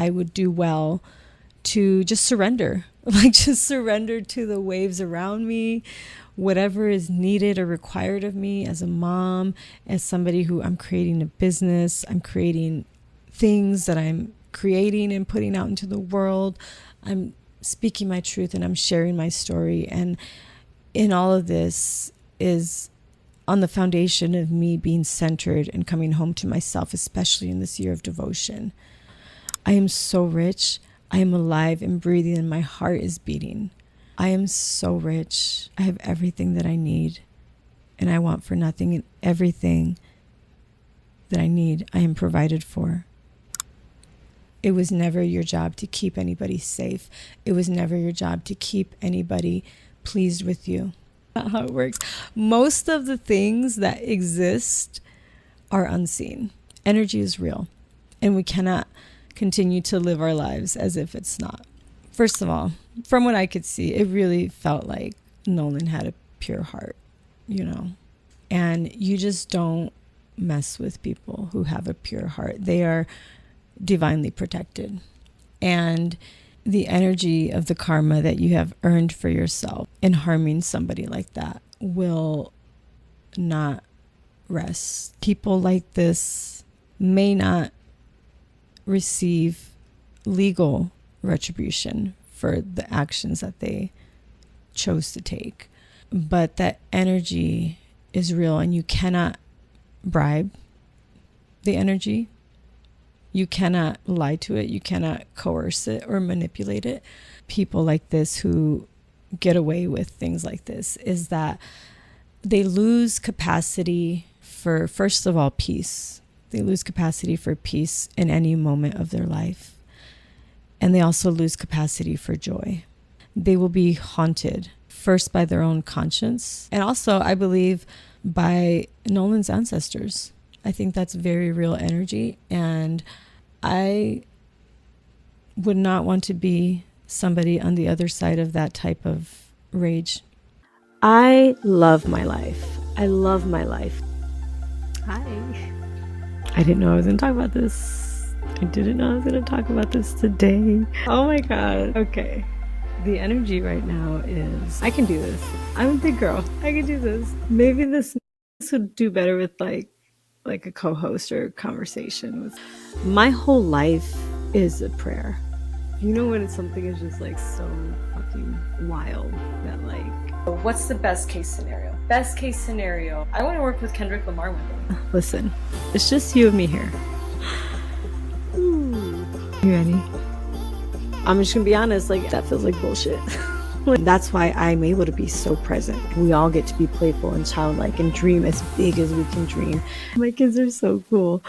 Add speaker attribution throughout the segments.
Speaker 1: I would do well to just surrender, like just surrender to the waves around me, whatever is needed or required of me as a mom, as somebody who I'm creating a business, I'm creating things that I'm creating and putting out into the world. I'm speaking my truth and I'm sharing my story. And in all of this is on the foundation of me being centered and coming home to myself, especially in this year of devotion. I am so rich. I am alive and breathing and my heart is beating. I am so rich. I have everything that I need and I want for nothing, and everything that I need, I am provided for. It was never your job to keep anybody safe. It was never your job to keep anybody pleased with you. That's not how it works. Most of the things that exist are unseen. Energy is real, and we cannot continue to live our lives as if it's not. First of all, from what I could see, it really felt like Nolan had a pure heart, you know, and you just don't mess with people who have a pure heart. They are divinely protected, and the energy of the karma that you have earned for yourself in harming somebody like that will not rest. People like this may not receive legal retribution for the actions that they chose to take, but that energy is real, and you cannot bribe the energy. You cannot lie to it. You cannot coerce it or manipulate it. People like this who get away with things like this is that they lose capacity for, first of all, peace. They lose capacity for peace in any moment of their life. And they also lose capacity for joy. They will be haunted first by their own conscience, and also, I believe, by Nolan's ancestors. I think that's very real energy, and I would not want to be somebody on the other side of that type of rage. I love my life. I love my life. Hi. I didn't know I was going to talk about this. I didn't know I was going to talk about this today. Oh my God. Okay. The energy right now is, I can do this. I'm a big girl. I can do this. Maybe this would do better with like a co-host or conversation with. My whole life is a prayer. You know when something is just like so fucking wild that like, what's the best case scenario? Best case scenario, I want to work with Kendrick Lamar one day. Listen, it's just you and me here. Ooh. You ready? I'm just gonna be honest, like that feels like bullshit. That's why I'm able to be so present. We all get to be playful and childlike and dream as big as we can dream. My kids are so cool.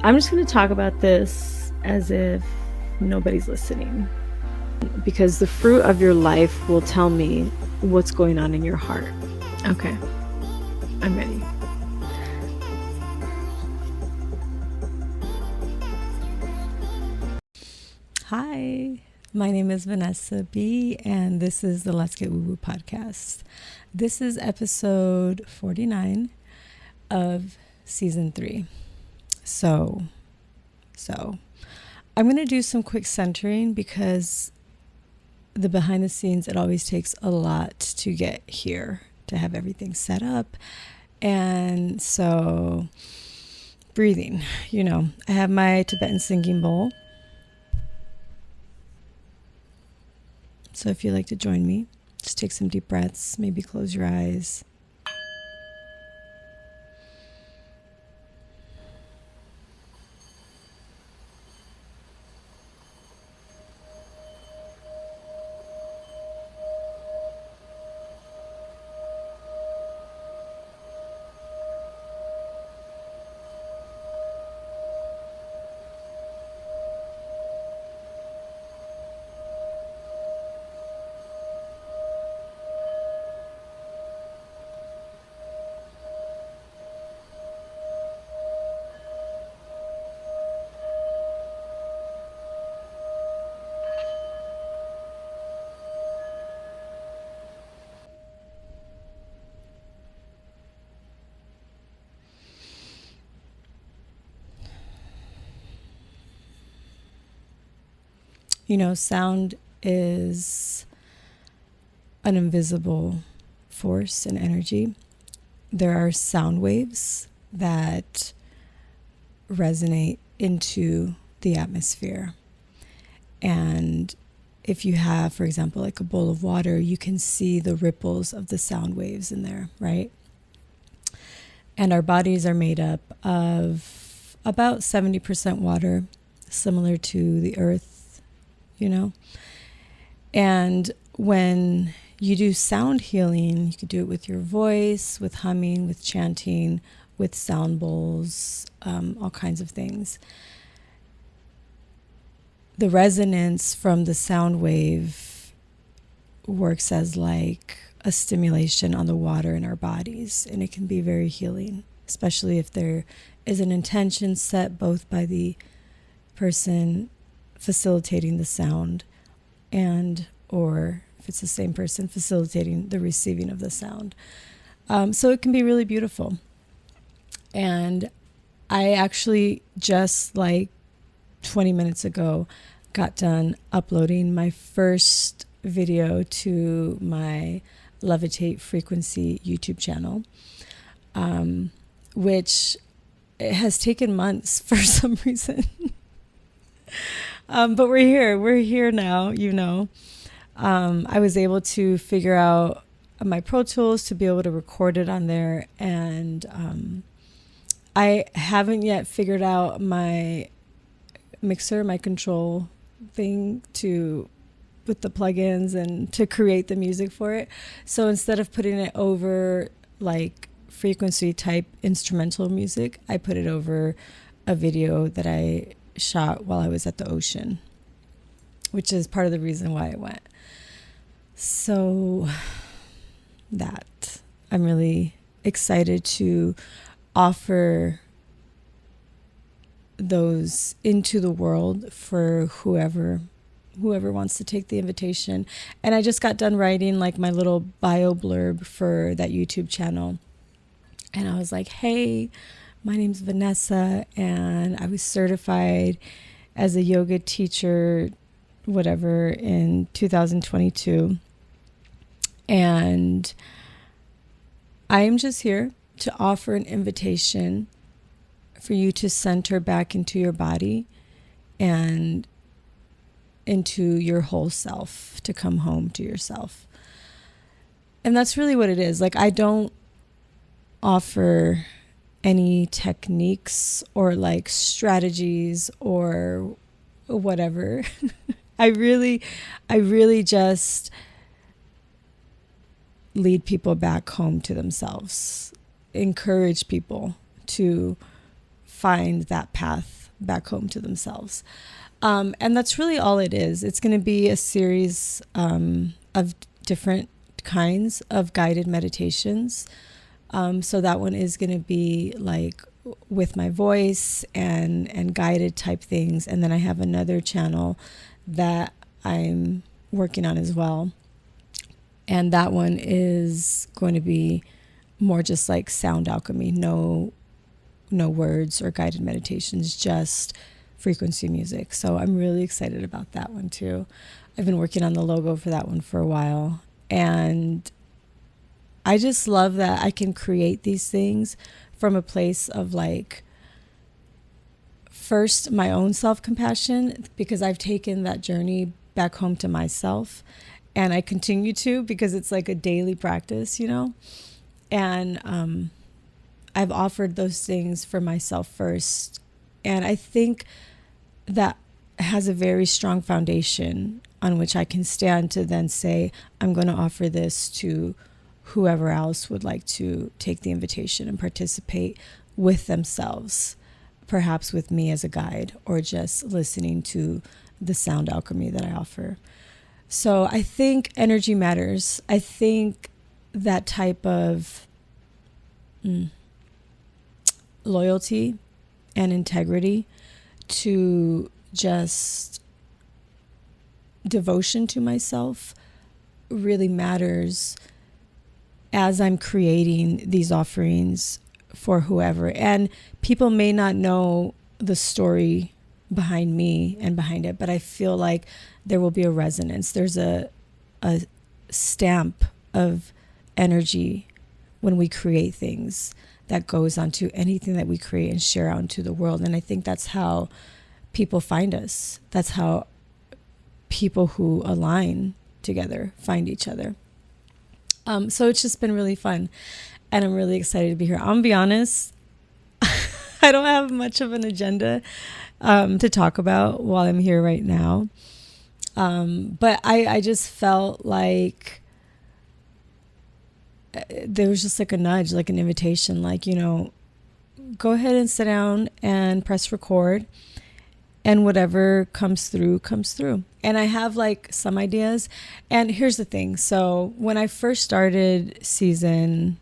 Speaker 1: I'm just gonna talk about this as if nobody's listening, because the fruit of your life will tell me what's going on in your heart. Okay, I'm ready. Hi, my name is Vanessa B, and this is the Let's Get Woo Woo podcast. This is episode 49 of season 3. So I'm going to do some quick centering because the behind the scenes, it always takes a lot to get here, to have everything set up. And so breathing, you know, I have my Tibetan singing bowl. So if you'd like to join me, just take some deep breaths, maybe close your eyes. You know, sound is an invisible force and energy. There are sound waves that resonate into the atmosphere. And if you have, for example, like a bowl of water, you can see the ripples of the sound waves in there, right? And our bodies are made up of about 70% water, similar to the earth, you know? And when you do sound healing, you could do it with your voice, with humming, with chanting, with sound bowls, all kinds of things. The resonance from the sound wave works as like a stimulation on the water in our bodies, and it can be very healing, especially if there is an intention set both by the person facilitating the sound and or if it's the same person facilitating the receiving of the sound. So it can be really beautiful. And I actually just like 20 minutes ago got done uploading my first video to my Levitate Frequency YouTube channel, which it has taken months for some reason. But we're here now, you know. I was able to figure out my Pro Tools to be able to record it on there, and I haven't yet figured out my mixer, my control thing with the plugins and to create the music for it. So instead of putting it over like frequency type instrumental music, I put it over a video that I shot while I was at the ocean, which is part of the reason why I went. So that I'm really excited to offer those into the world for whoever wants to take the invitation. And I just got done writing like my little bio blurb for that YouTube channel. And I was like, hey, my name's Vanessa, and I was certified as a yoga teacher, whatever, in 2022. And I am just here to offer an invitation for you to center back into your body and into your whole self, to come home to yourself. And that's really what it is. Like, I don't offer any techniques or like strategies or whatever. I really just lead people back home to themselves, encourage people to find that path back home to themselves. And that's really all it is. It's going to be a series of different kinds of guided meditations. So that one is going to be like with my voice and guided type things. And then I have another channel that I'm working on as well. And that one is going to be more just like sound alchemy, no words or guided meditations, just frequency music. So I'm really excited about that one too. I've been working on the logo for that one for a while. And I just love that I can create these things from a place of like, first, my own self-compassion, because I've taken that journey back home to myself. And I continue to, because it's like a daily practice, you know? And I've offered those things for myself first. And I think that has a very strong foundation on which I can stand to then say, I'm going to offer this to whoever else would like to take the invitation and participate with themselves, perhaps with me as a guide, or just listening to the sound alchemy that I offer. So I think energy matters. I think that type of loyalty and integrity to just devotion to myself really matters as I'm creating these offerings for whoever. And people may not know the story behind me and behind it, but I feel like there will be a resonance. There's a stamp of energy when we create things that goes onto anything that we create and share out into the world. And I think that's how people find us. That's how people who align together find each other. So it's just been really fun, and I'm really excited to be here. I'm gonna be honest, I don't have much of an agenda to talk about while I'm here right now. But I just felt like there was just like a nudge, like an invitation, like, go ahead and sit down and press record, and whatever comes through, comes through. And I have like some ideas. And here's the thing. So when I first started season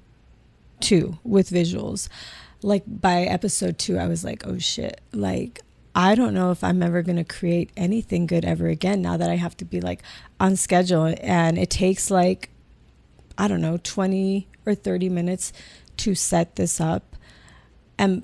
Speaker 1: 2 with visuals, like by episode 2, I was like, oh shit, like, I don't know if I'm ever going to create anything good ever again now that I have to be like on schedule. And it takes like, I don't know, 20 or 30 minutes to set this up. And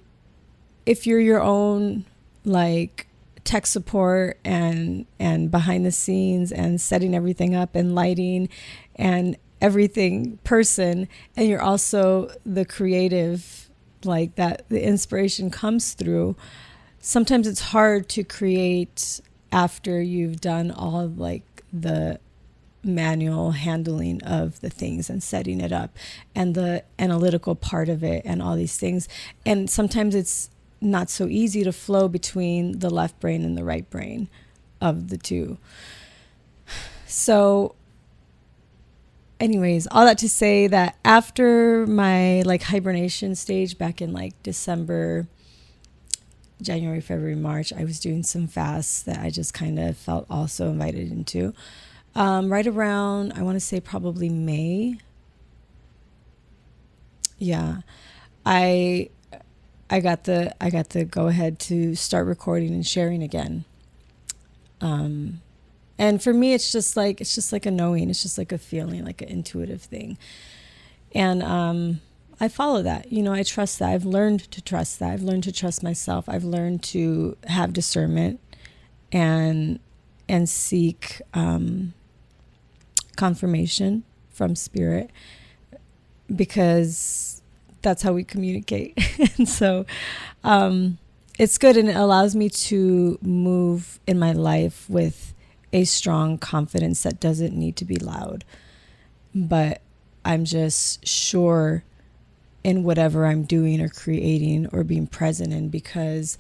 Speaker 1: if you're your own like tech support and behind the scenes and setting everything up and lighting and everything person, and you're also the creative, like that the inspiration comes through, sometimes it's hard to create after you've done all of like the manual handling of the things and setting it up and the analytical part of it and all these things. And sometimes it's not so easy to flow between the left brain and the right brain of the two. So anyways, all that to say that after my like hibernation stage back in like December, January, February, March, I was doing some fasts that I just kind of felt also invited into. Right around, I want to say probably May. Yeah. I got the go ahead to start recording and sharing again. And for me, it's just like a knowing, it's just like a feeling, like an intuitive thing. And, I follow that, I trust that. I've learned to trust that. I've learned to trust myself. I've learned to have discernment and seek, confirmation from spirit, because that's how we communicate. And so it's good, and it allows me to move in my life with a strong confidence that doesn't need to be loud, but I'm just sure in whatever I'm doing or creating or being present in, because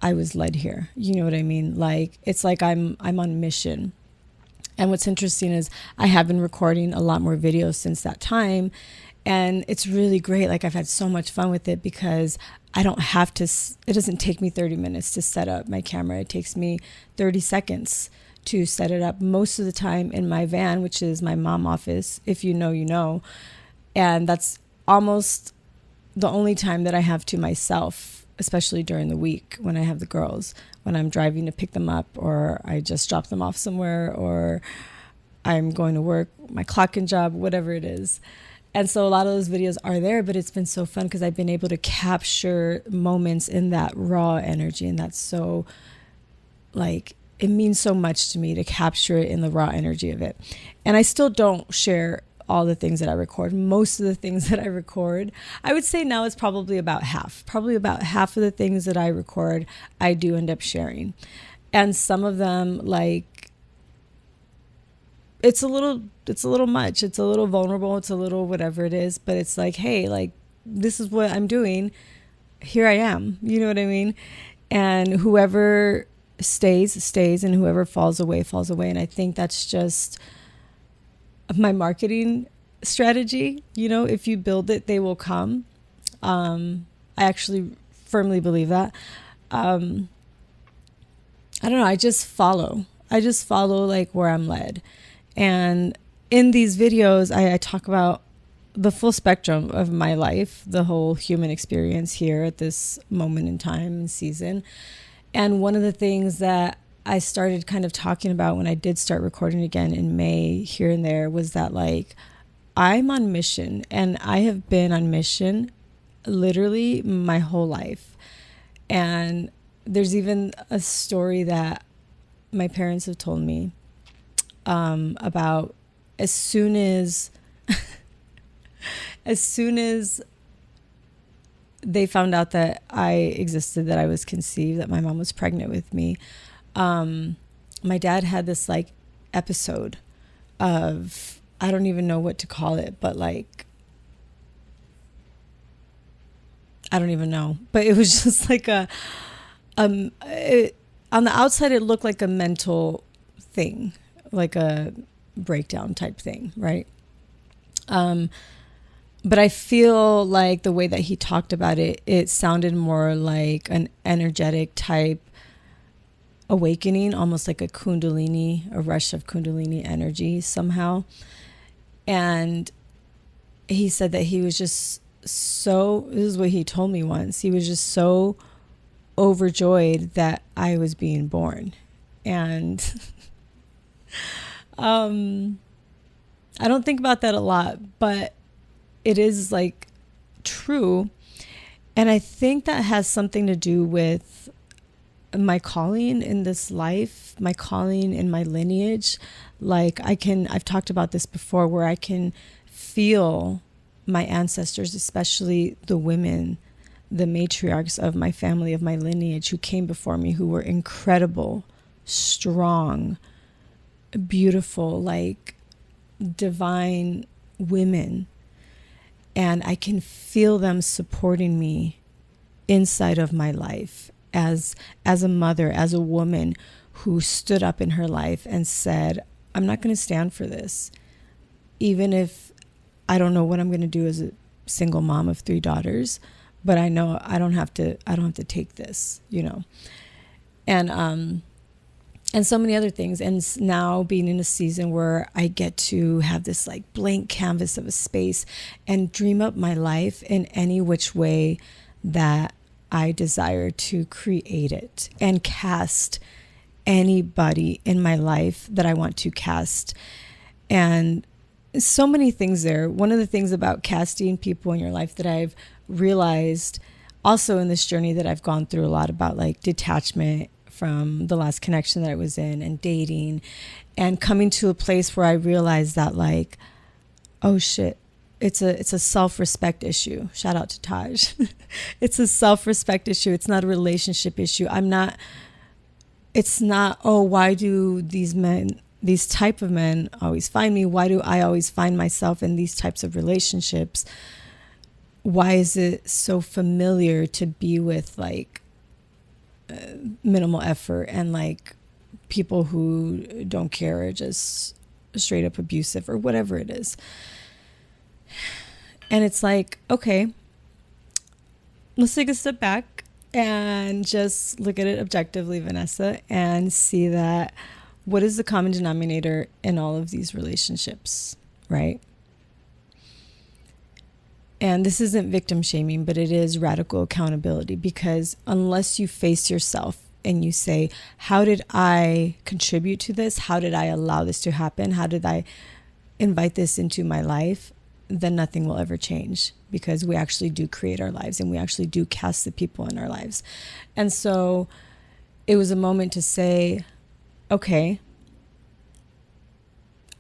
Speaker 1: I was led here. You know what I mean? Like, it's like I'm on mission. And what's interesting is I have been recording a lot more videos since that time. And it's really great. Like, I've had so much fun with it because I don't have to, it doesn't take me 30 minutes to set up my camera. It takes me 30 seconds to set it up, most of the time in my van, which is my mom office. If you know, you know. And that's almost the only time that I have to myself, especially during the week when I have the girls, when I'm driving to pick them up, or I just drop them off somewhere, or I'm going to work, my clock-in job, whatever it is. And so a lot of those videos are there, but it's been so fun because I've been able to capture moments in that raw energy. And that's so, like, it means so much to me to capture it in the raw energy of it. And I still don't share all the things that I record. Most of the things that I record, I would say now it's probably about half. Probably about half of the things that I record, I do end up sharing. And some of them, like, it's a little much. It's a little vulnerable. It's a little whatever it is. But it's like, hey, like, this is what I'm doing. Here I am. You know what I mean? And whoever stays, and whoever falls away. And I think that's just my marketing strategy. If you build it, they will come. I actually firmly believe that. I don't know. I just follow like where I'm led. And in these videos, I talk about the full spectrum of my life, the whole human experience here at this moment in time and season. And one of the things that I started kind of talking about when I did start recording again in May here and there was that, like, I'm on mission, and I have been on mission literally my whole life. And there's even a story that my parents have told me about as soon as as soon as they found out that I existed, that I was conceived, that my mom was pregnant with me, my dad had this like episode of, I don't even know what to call it, but like, I don't even know, but it was just like on the outside, it looked like a mental thing, like a breakdown type thing, right? But I feel like the way that he talked about it, it sounded more like an energetic type awakening, almost like a kundalini, a rush of kundalini energy somehow. And he said that he was just so, this is what he told me once, he was just so overjoyed that I was being born. And I don't think about that a lot, but it is like true. And I think that has something to do with my calling in this life, my calling in my lineage. Like I've talked about this before, where I can feel my ancestors, especially the women, the matriarchs of my family, of my lineage, who came before me, who were incredible, strong, beautiful, like divine women. And I can feel them supporting me inside of my life as a mother, as a woman who stood up in her life and said, I'm not going to stand for this. Even if I don't know what I'm going to do as a single mom of 3 daughters, but I know I don't have to take this, you know. And so many other things. And now being in a season where I get to have this like blank canvas of a space and dream up my life in any which way that I desire to create it, and cast anybody in my life that I want to cast. And so many things there. One of the things about casting people in your life that I've realized also in this journey that I've gone through a lot, about like detachment from the last connection that I was in, and dating, and coming to a place where I realized that like, oh shit, it's a self-respect issue. Shout out to Taj. It's a self-respect issue. It's not a relationship issue. It's not, oh, why do these type of men always find me? Why do I always find myself in these types of relationships? Why is it so familiar to be with like minimal effort and like people who don't care, or just straight up abusive, or whatever it is? And it's like, okay, let's take a step back and just look at it objectively, Vanessa, and see that what is the common denominator in all of these relationships, right? And this isn't victim shaming, but it is radical accountability, because unless you face yourself and you say, how did I contribute to this? How did I allow this to happen? How did I invite this into my life? Then nothing will ever change, because we actually do create our lives, and we actually do cast the people in our lives. And so it was a moment to say, okay,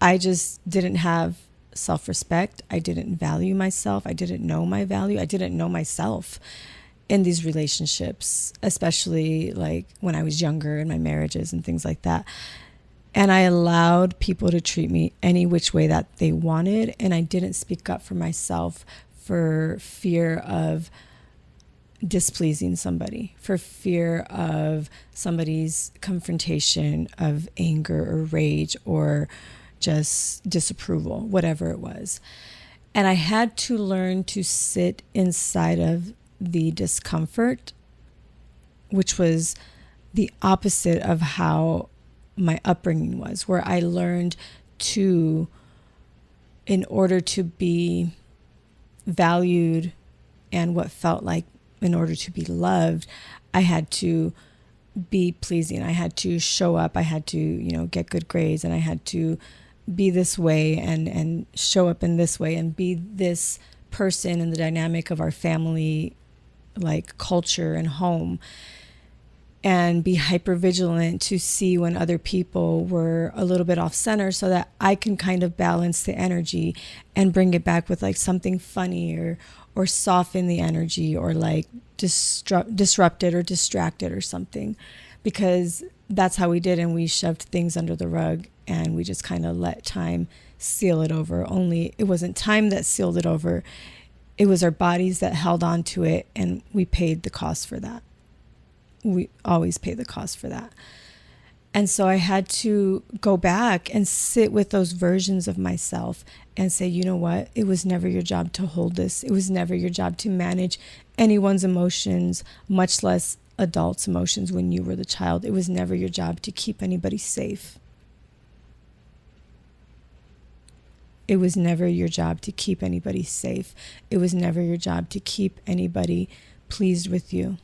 Speaker 1: I just didn't have self-respect. I didn't value myself. I didn't know my value. I didn't know myself in these relationships, especially like when I was younger in my marriages and things like that. And I allowed people to treat me any which way that they wanted. And I didn't speak up for myself for fear of displeasing somebody, for fear of somebody's confrontation of anger or rage or just disapproval, whatever it was. And I had to learn to sit inside of the discomfort, which was the opposite of how my upbringing was, where I learned to, in order to be valued and what felt like in order to be loved, I had to be pleasing. I had to show up. I had to, get good grades, and I had to be this way and show up in this way and be this person in the dynamic of our family, like culture and home. and be hyper vigilant to see when other people were a little bit off center, so that I can kind of balance the energy and bring it back with like something funny, or soften the energy, or like disrupt it or distract it or something, because that's how we did. And we shoved things under the rug and we just kind of let time seal it over. Only it wasn't time that sealed it over. It was our bodies that held on to it, and we paid the cost for that. We always pay the cost for that. And so I had to go back and sit with those versions of myself and say, you know what? It was never your job to hold this. It was never your job to manage anyone's emotions, much less adults' emotions when you were the child. It was never your job to keep anybody safe. It was never your job to keep anybody safe. It was never your job to keep anybody pleased with you.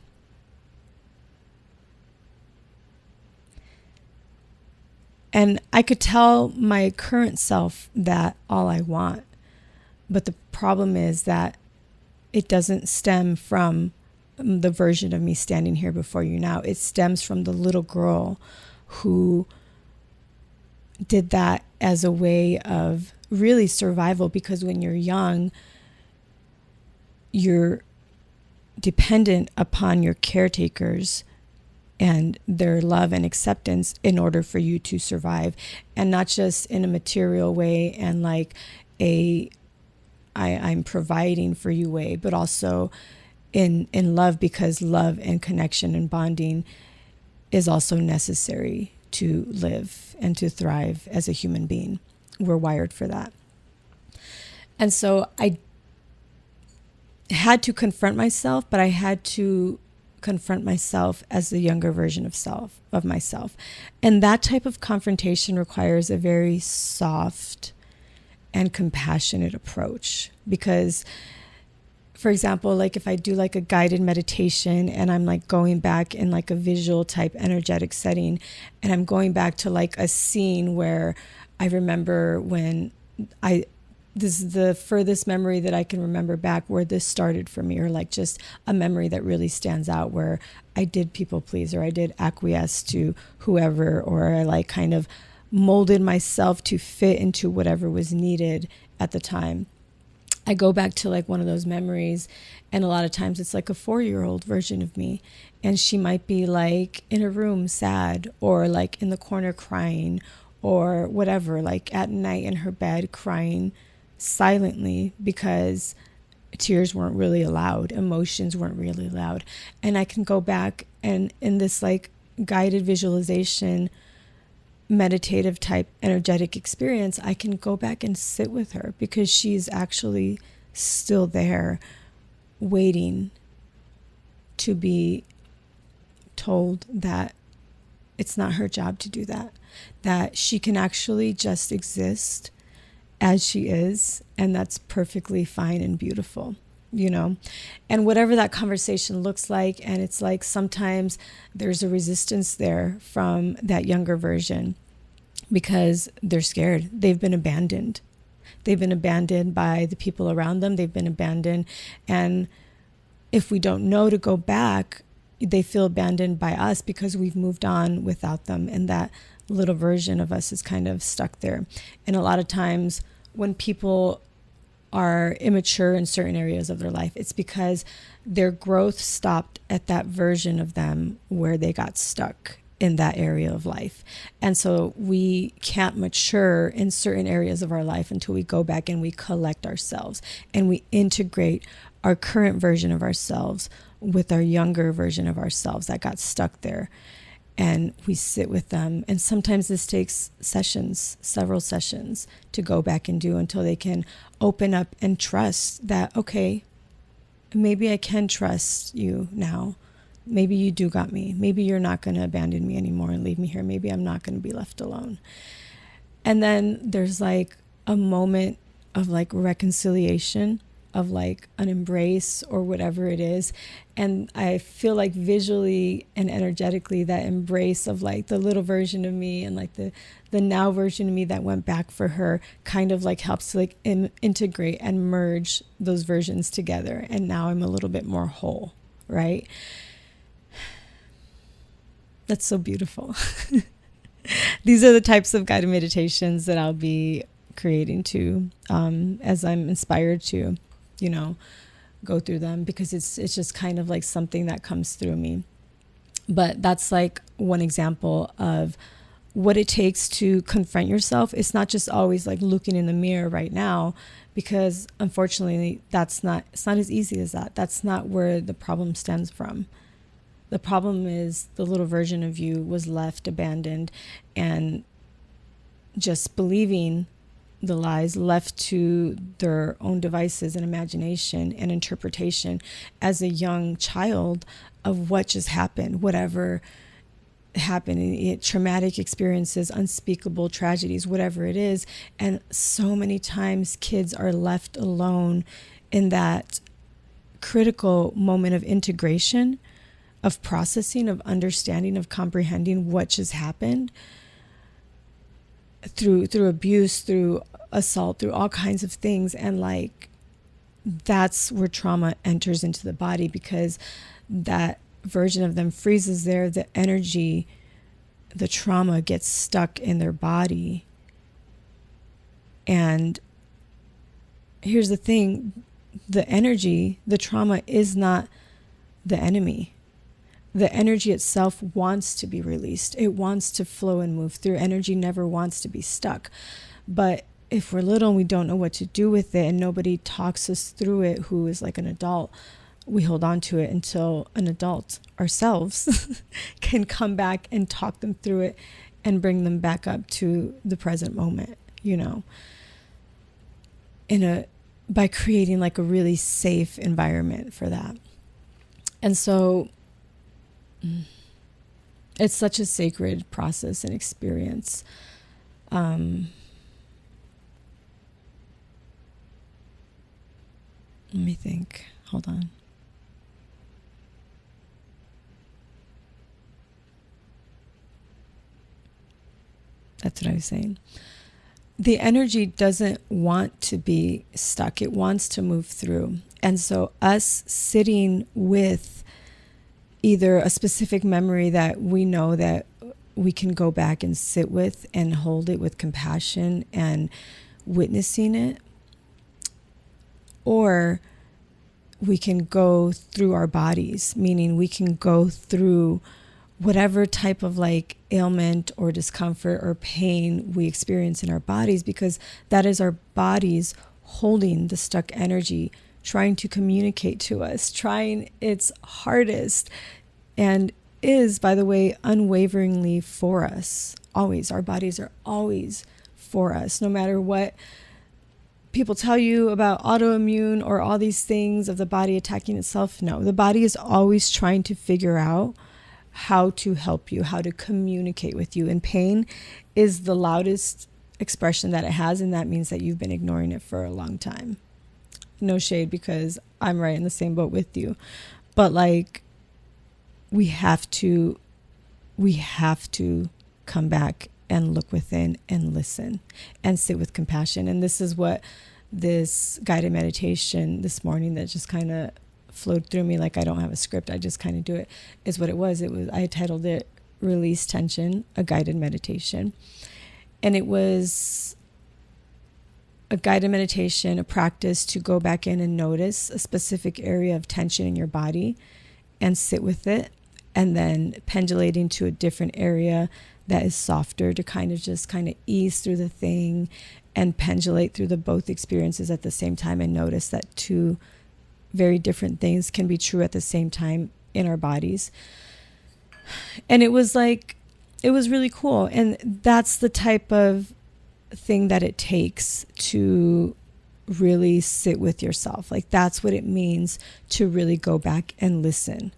Speaker 1: And I could tell my current self that all I want. But the problem is that it doesn't stem from the version of me standing here before you now. It stems from the little girl who did that as a way of really survival, because when you're young, you're dependent upon your caretakers and their love and acceptance in order for you to survive. And not just in a material way and like I'm providing for you way, but also in love, because love and connection and bonding is also necessary to live and to thrive as a human being. We're wired for that. And so I had to confront myself, but I had to confront myself as the younger version of myself. And that type of confrontation requires a very soft and compassionate approach. Because, for example, like if I do like a guided meditation and I'm like going back in like a visual type energetic setting, and I'm going back to like a scene where I remember when this is the furthest memory that I can remember back where this started for me, or like just a memory that really stands out where I did people please, or I did acquiesce to whoever, or I like kind of molded myself to fit into whatever was needed at the time. I go back to like one of those memories, and a lot of times it's like a 4-year-old version of me, and she might be like in a room sad, or like in the corner crying, or whatever, like at night in her bed crying silently because tears weren't really allowed, emotions weren't really allowed. And I can go back and in this like guided visualization, meditative type energetic experience, I can go back and sit with her, because she's actually still there waiting to be told that it's not her job to do that, that she can actually just exist as she is, and that's perfectly fine and beautiful, you know. And whatever that conversation looks like, and it's like sometimes there's a resistance there from that younger version because they're scared. They've been abandoned. They've been abandoned by the people around them. They've been abandoned. And if we don't know to go back, they feel abandoned by us because we've moved on without them. And that little version of us is kind of stuck there. And a lot of times when people are immature in certain areas of their life, it's because their growth stopped at that version of them where they got stuck in that area of life. And so we can't mature in certain areas of our life until we go back and we collect ourselves and we integrate our current version of ourselves with our younger version of ourselves that got stuck there. And we sit with them. And sometimes this takes sessions, several sessions to go back and do until they can open up and trust that, okay, maybe I can trust you now. Maybe you do got me. Maybe you're not going to abandon me anymore and leave me here. Maybe I'm not going to be left alone. And then there's like a moment of like reconciliation, of like an embrace or whatever it is. And I feel like visually and energetically that embrace of like the little version of me and like the now version of me that went back for her kind of like helps to like integrate and merge those versions together. And now I'm a little bit more whole, right? That's so beautiful. These are the types of guided meditations that I'll be creating too, as I'm inspired to, you know, go through them, because it's just kind of like something that comes through me. But that's like one example of what it takes to confront yourself. It's not just always like looking in the mirror right now, because unfortunately it's not as easy as that. That's not where the problem stems from. The problem is the little version of you was left abandoned and just believing the lies, left to their own devices and imagination and interpretation as a young child of what just happened, whatever happened, traumatic experiences, unspeakable tragedies, whatever it is. And so many times kids are left alone in that critical moment of integration, of processing, of understanding, of comprehending what just happened through abuse, through assault, through all kinds of things. And like, that's where trauma enters into the body, because that version of them freezes there. The energy, the trauma gets stuck in their body. And here's the thing, the energy, the trauma is not the enemy. The energy itself wants to be released. It wants to flow and move through. Energy never wants to be stuck. But if we're little and we don't know what to do with it, and nobody talks us through it who is like an adult, we hold on to it until an adult ourselves can come back and talk them through it and bring them back up to the present moment, you know, by creating like a really safe environment for that. And so it's such a sacred process and experience. Let me think. Hold on. That's what I was saying. The energy doesn't want to be stuck. It wants to move through. And so us sitting with either a specific memory that we know that we can go back and sit with and hold it with compassion and witnessing it, or we can go through our bodies, meaning we can go through whatever type of like ailment or discomfort or pain we experience in our bodies, because that is our bodies holding the stuck energy, trying to communicate to us, trying its hardest, and is, by the way, unwaveringly for us. Always. Our bodies are always for us, no matter what people tell you about autoimmune or all these things of the body attacking itself. No, the body is always trying to figure out how to help you, how to communicate with you. And pain is the loudest expression that it has, and that means that you've been ignoring it for a long time. No shade, because I'm right in the same boat with you. But like, we have to come back and look within and listen and sit with compassion. And this is what this guided meditation this morning that just kind of flowed through me, like I don't have a script, I just kind of do it, is what it was. I titled it Release Tension, a Guided Meditation. And it was a guided meditation, a practice to go back in and notice a specific area of tension in your body and sit with it, and then pendulating to a different area that is softer to kind of ease through the thing and pendulate through the both experiences at the same time, and notice that two very different things can be true at the same time in our bodies. And it was really cool. And that's the type of thing that it takes to really sit with yourself. Like, that's what it means to really go back and listen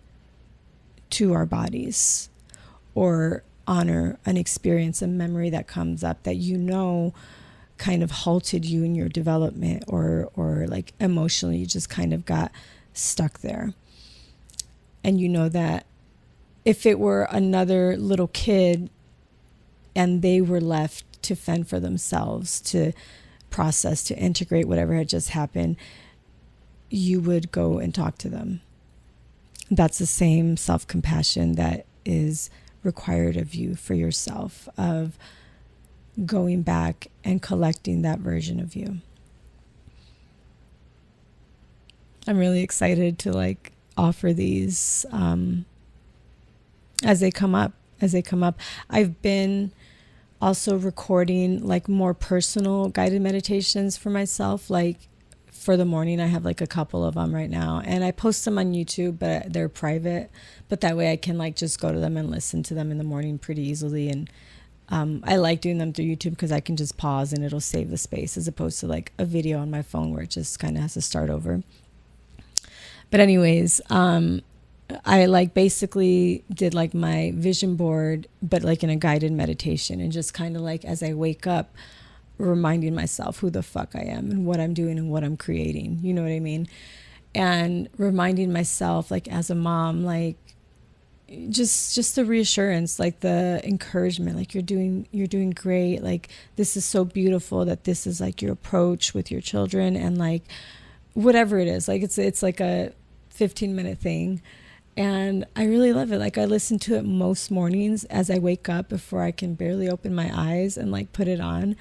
Speaker 1: to our bodies, or honor an experience, a memory that comes up that kind of halted you in your development, or like emotionally you just kind of got stuck there. And you know that if it were another little kid and they were left to fend for themselves, to process, to integrate whatever had just happened, you would go and talk to them. That's the same self-compassion that is required of you for yourself, of going back and collecting that version of you. I'm really excited to like offer these as they come up. I've been also recording like more personal guided meditations for myself. Like for the morning, I have like a couple of them right now, and I post them on YouTube, but they're private. But that way I can like just go to them and listen to them in the morning pretty easily. And I like doing them through YouTube because I can just pause and it'll save the space, as opposed to like a video on my phone where it just kind of has to start over. But anyways, I like basically did like my vision board, but like in a guided meditation, and just kind of like as I wake up, reminding myself who the fuck I am and what I'm doing and what I'm creating. You know what I mean? And reminding myself, like as a mom, like just the reassurance, like the encouragement, like you're doing great. Like this is so beautiful that this is like your approach with your children, and like whatever it is, like it's like a 15-minute thing. And I really love it. Like I listen to it most mornings as I wake up before I can barely open my eyes, and like put it on.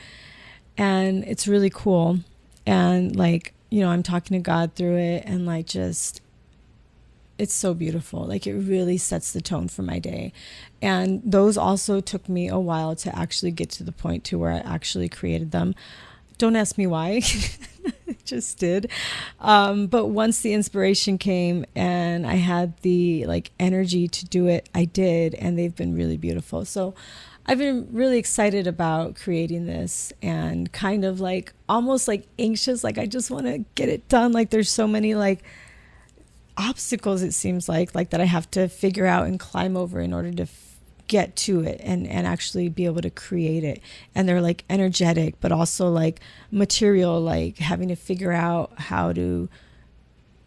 Speaker 1: And it's really cool. And like, you know, I'm talking to God through it, and like just, it's so beautiful. Like it really sets the tone for my day. And those also took me a while to actually get to the point to where I actually created them. Don't ask me why. I just did. But once the inspiration came and I had the like energy to do it, I did. And they've been really beautiful. So I've been really excited about creating this, and kind of like almost like anxious. Like I just want to get it done. Like there's so many like obstacles, it seems like that I have to figure out and climb over in order to get to it and actually be able to create it. And they're like energetic, but also like material, like having to figure out how to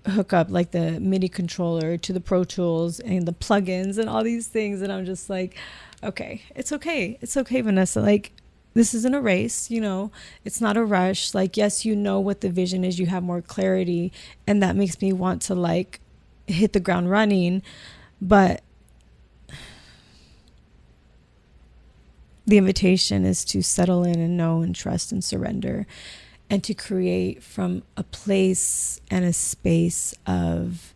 Speaker 1: hook up like the MIDI controller to the Pro Tools and the plugins and all these things. And I'm just like, okay, it's okay, Vanessa. Like this isn't a race, you know, it's not a rush. Like, yes, you know what the vision is, you have more clarity, and that makes me want to like hit the ground running. But the invitation is to settle in and know and trust and surrender, and to create from a place and a space of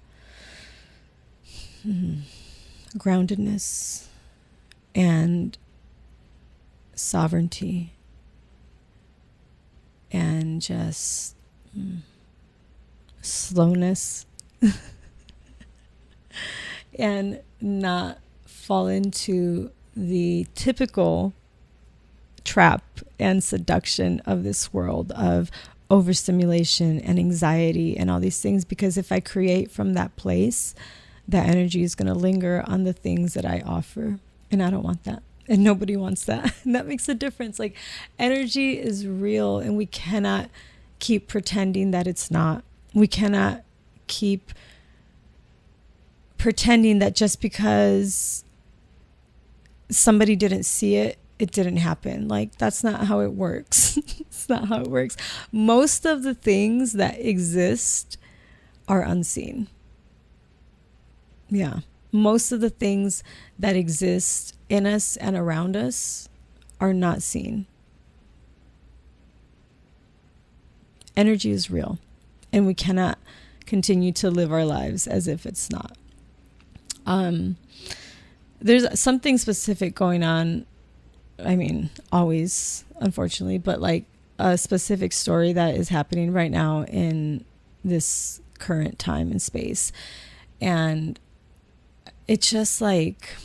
Speaker 1: groundedness and sovereignty, and just slowness, and not fall into the typical trap and seduction of this world of overstimulation and anxiety and all these things. Because if I create from that place, that energy is going to linger on the things that I offer, and I don't want that. And nobody wants that. And that makes a difference. Like energy is real, and we cannot keep pretending that it's not. We cannot keep pretending that just because somebody didn't see it, it didn't happen. Like that's not how it works. It's not how it works. Most of the things that exist are unseen. Yeah. Most of the things that exist in us and around us are not seen. Energy is real, and we cannot continue to live our lives as if it's not. There's something specific going on. I mean, always, unfortunately, but like a specific story that is happening right now in this current time and space. And it's just like,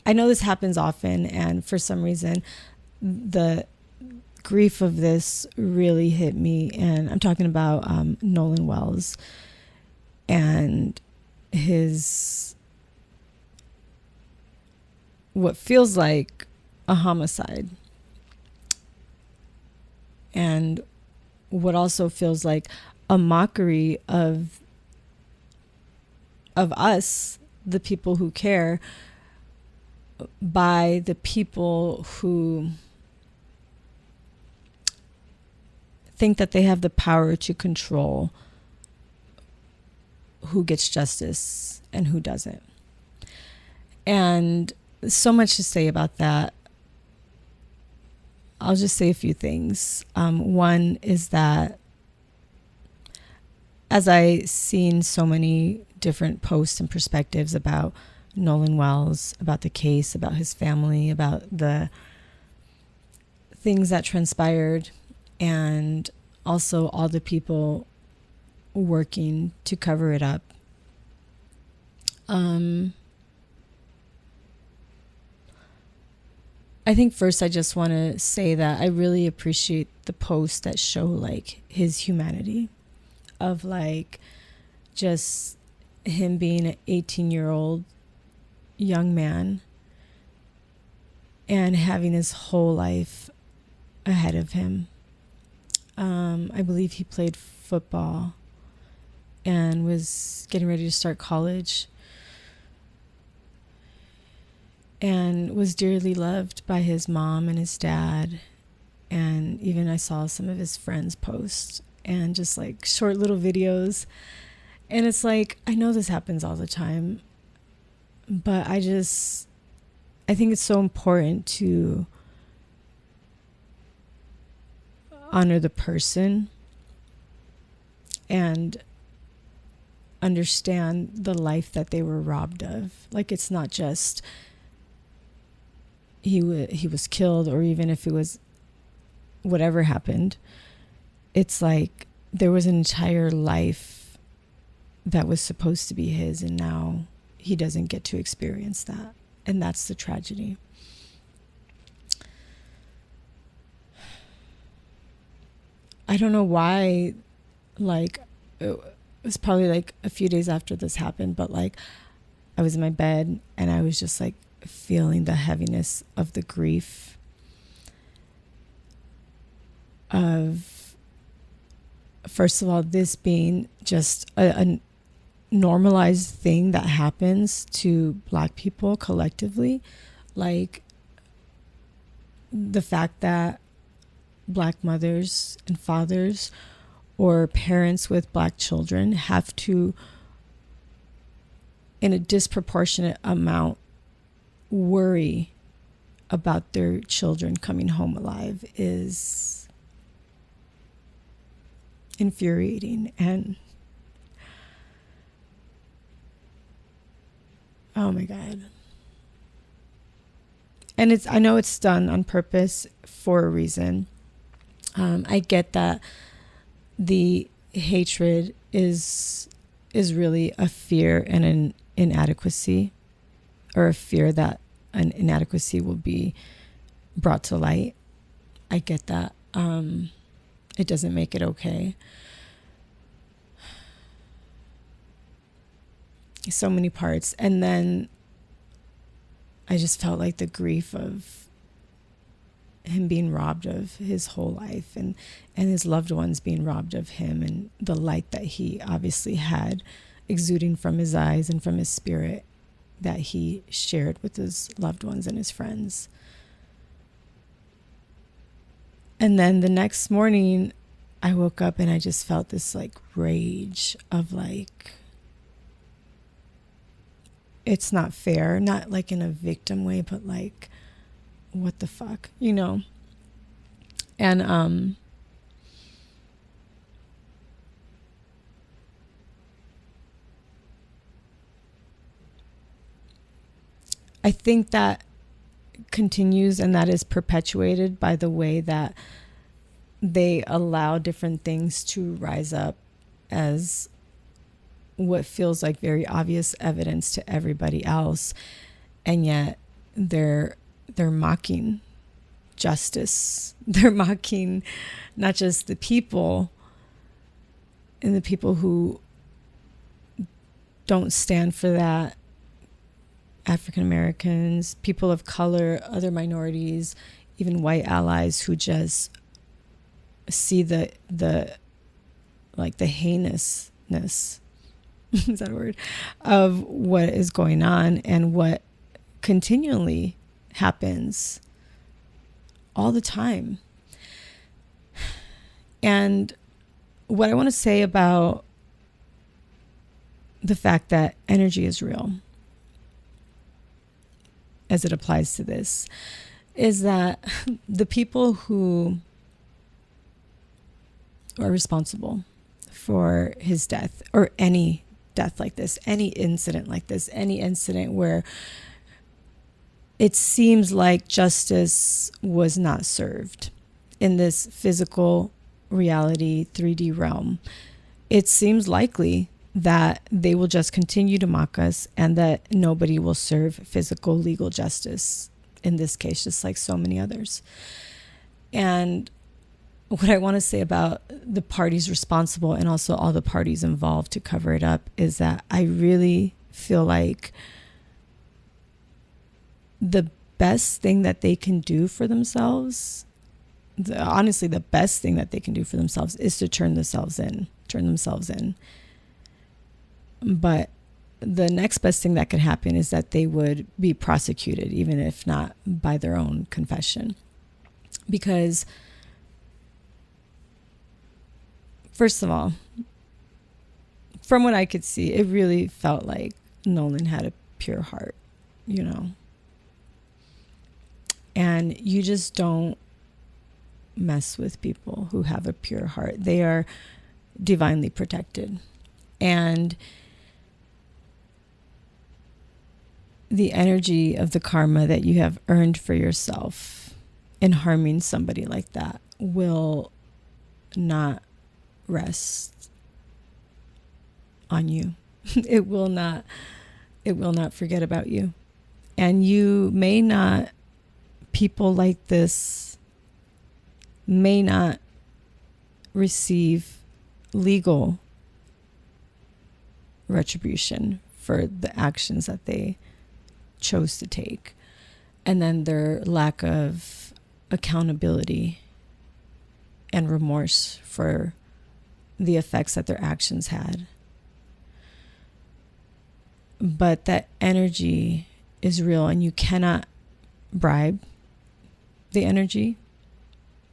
Speaker 1: I know this happens often, and for some reason, the grief of this really hit me. And I'm talking about Nolan Wells and his, what feels like a homicide, and what also feels like a mockery of us, the people who care, by the people who think that they have the power to control who gets justice and who doesn't. And so much to say about that. I'll just say a few things. One is that as I seen so many different posts and perspectives about Nolan Wells, about the case, about his family, about the things that transpired, and also all the people working to cover it up. I think first I just want to say that I really appreciate the posts that show like his humanity, of like just him being an 18-year-old young man and having his whole life ahead of him. I believe he played football and was getting ready to start college and was dearly loved by his mom and his dad. And even I saw some of his friends post and just like short little videos. And it's like, I know this happens all the time, but I think it's so important to honor the person and understand the life that they were robbed of. Like, it's not just he was killed, or even if it was whatever happened, it's like there was an entire life that was supposed to be his, and now he doesn't get to experience that. And that's the tragedy. I don't know why, like, it was probably like a few days after this happened, but like I was in my bed and I was just like feeling the heaviness of the grief of, first of all, this being just a normalized thing that happens to Black people collectively. Like the fact that Black mothers and fathers or parents with Black children have to, in a disproportionate amount, worry about their children coming home alive is infuriating. And oh my God. And I know it's done on purpose for a reason. I get that the hatred is really a fear and an inadequacy, or a fear that an inadequacy will be brought to light. I get that. It doesn't make it okay. So many parts. And then I just felt like the grief of him being robbed of his whole life, and his loved ones being robbed of him, and the light that he obviously had exuding from his eyes and from his spirit that he shared with his loved ones and his friends. And then the next morning I woke up and I just felt this like rage of like, it's not fair, not like in a victim way, but like, what the fuck, you know? And I think that continues, and that is perpetuated by the way that they allow different things to rise up as what feels like very obvious evidence to everybody else, and yet they're mocking justice. They're mocking not just the people, and the people who don't stand for that, African Americans, people of color, other minorities, even white allies who just see the heinousness is that a word, of what is going on and what continually happens all the time. And what I want to say about the fact that energy is real. as it applies to this, is that the people who are responsible for his death, or any death like this, any incident like this, any incident where it seems like justice was not served in this physical reality 3D realm, it seems likely that they will just continue to mock us and that nobody will serve physical legal justice in this case, just like so many others. And what I want to say about the parties responsible and also all the parties involved to cover it up is that I really feel like the best thing that they can do for themselves, honestly, the best thing that they can do for themselves is to turn themselves in. But the next best thing that could happen is that they would be prosecuted, even if not by their own confession. Because first of all, from what I could see, it really felt like Nolan had a pure heart, you know. And you just don't mess with people who have a pure heart. They are divinely protected. And the energy of the karma that you have earned for yourself in harming somebody like that will not rest on you. It will not forget about you. And people like this may not receive legal retribution for the actions that they chose to take, and then their lack of accountability and remorse for the effects that their actions had. But that energy is real, and you cannot bribe the energy.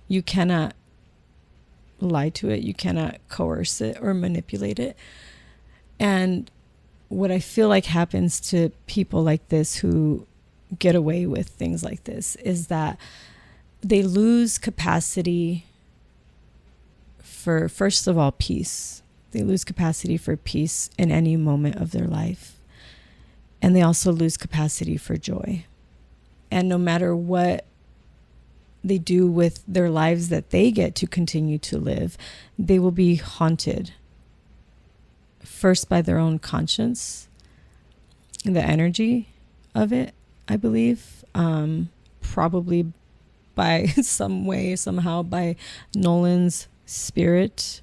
Speaker 1: You cannot lie to it. You cannot coerce it or manipulate it. And what I feel like happens to people like this who get away with things like this is that they lose capacity for, first of all, peace. They lose capacity for peace in any moment of their life. And they also lose capacity for joy. And no matter what they do with their lives that they get to continue to live, they will be haunted first by their own conscience, the energy of it, I believe, probably by some way, somehow by Nolan's spirit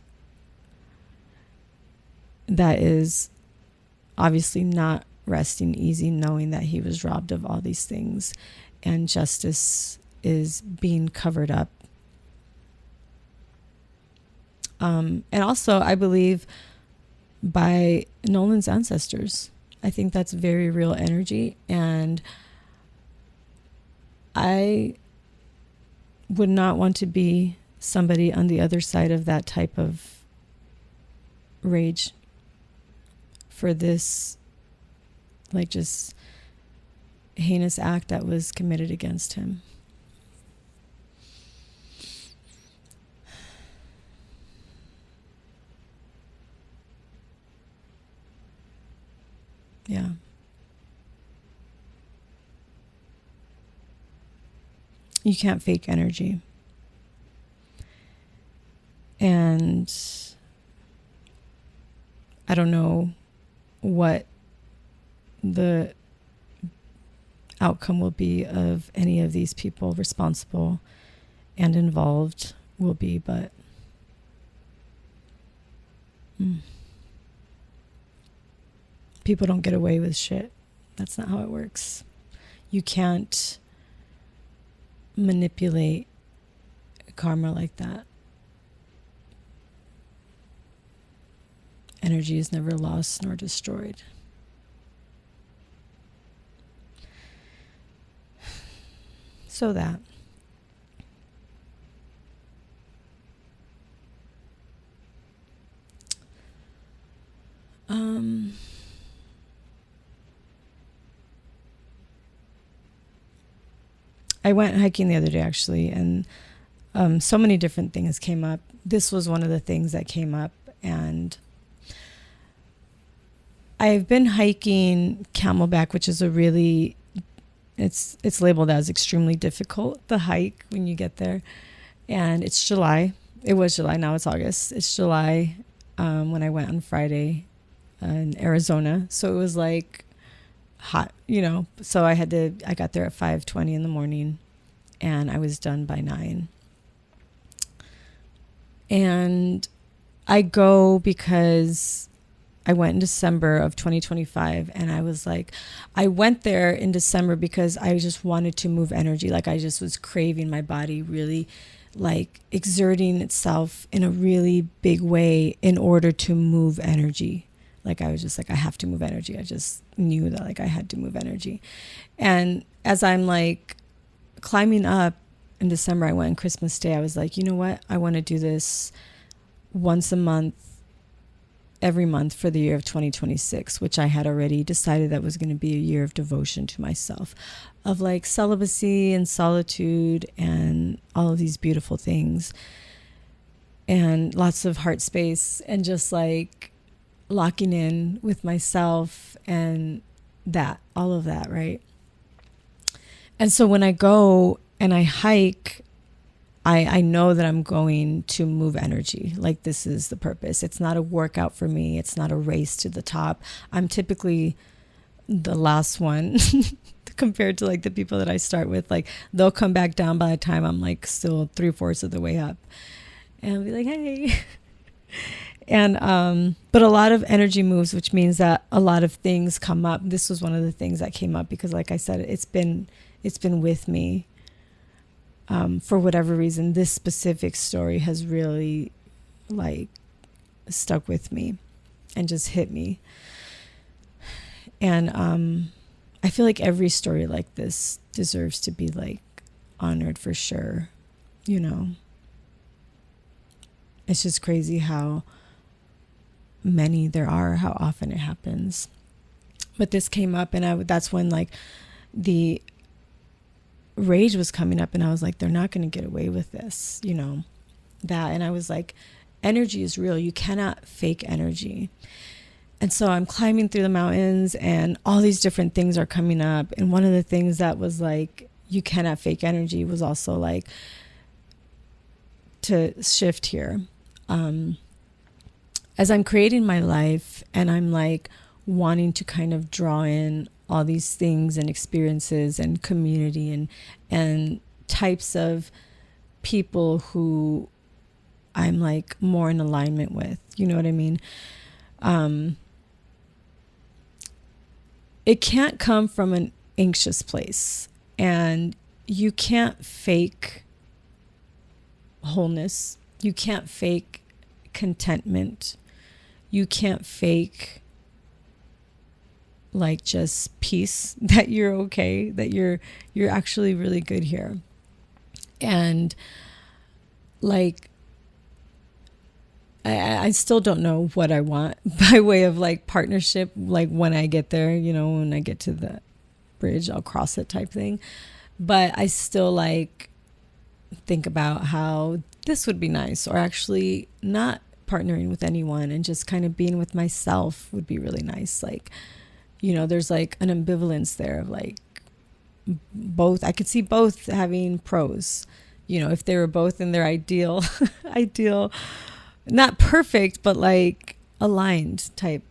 Speaker 1: that is obviously not resting easy, knowing that he was robbed of all these things and justice is being covered up. And also, I believe by Nolan's ancestors. I think that's very real energy, and I would not want to be somebody on the other side of that type of rage for this, like, just heinous act that was committed against him. Yeah. You can't fake energy. And I don't know what the outcome will be of any of these people responsible and involved will be, but people don't get away with shit. That's not how it works. You can't manipulate karma like that. Energy is never lost nor destroyed. So that. I went hiking the other day actually, and so many different things came up. This was one of the things that came up, and I've been hiking Camelback, which is a really, it's labeled as extremely difficult, the hike when you get there. And it's July. It was July, now it's August. It's July when I went on Friday in Arizona. So it was like hot, you know. So I got there at 5:20 in the morning, and I was done by 9. And I go because I went in December of 2025, and I was like, I went there in December because I just wanted to move energy. Like I just was craving my body really like exerting itself in a really big way in order to move energy. Like I was just like, I have to move energy. I just knew that like I had to move energy. And as I'm like climbing up in December, I went on Christmas Day. I was like, you know what? I want to do this once a month, every month for the year of 2026, which I had already decided that was going to be a year of devotion to myself, of like celibacy and solitude and all of these beautiful things, and lots of heart space, and just like locking in with myself and that, all of that, right? And so when I go and I hike, I know that I'm going to move energy. Like this is the purpose. It's not a workout for me. It's not a race to the top. I'm typically the last one compared to like the people that I start with. Like they'll come back down by the time I'm like still 3/4 of the way up, and I'll be like, hey. And but a lot of energy moves, which means that a lot of things come up. This was one of the things that came up because, like I said, it's been with me. For whatever reason, this specific story has really like stuck with me and just hit me. And I feel like every story like this deserves to be like honored for sure. You know, it's just crazy how many there are, how often it happens. But this came up, and that's when like the rage was coming up, and I was like, they're not going to get away with this, you know, that. And I was like, energy is real. You cannot fake energy. And so I'm climbing through the mountains, and all these different things are coming up. And one of the things that was like, you cannot fake energy was also like to shift here. As I'm creating my life, and I'm like wanting to kind of draw in all these things and experiences and community and types of people who I'm like more in alignment with, you know what I mean? It can't come from an anxious place, and you can't fake wholeness. You can't fake contentment. You can't fake like just peace, that you're okay, that you're actually really good here. And like I still don't know what I want by way of like partnership, like when I get there, you know, when I get to the bridge, I'll cross it type thing. But I still like think about how this would be nice, or actually not partnering with anyone and just kind of being with myself would be really nice. Like, you know, there's like an ambivalence there of like both. I could see both having pros, you know, if they were both in their ideal, not perfect, but like aligned type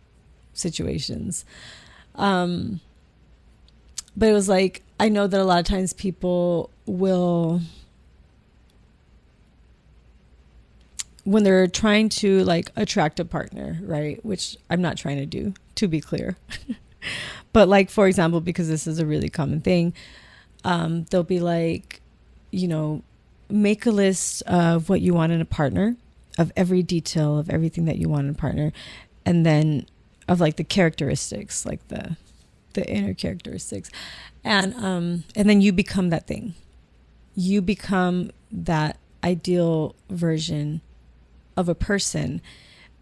Speaker 1: situations. But it was like, I know that a lot of times people will, when they're trying to like attract a partner, right? Which I'm not trying to do, to be clear. But like, for example, because this is a really common thing, they'll be like, you know, make a list of what you want in a partner, of every detail of everything that you want in a partner, and then of like the characteristics, like the inner characteristics, and then you become that thing. You become that ideal version of a person,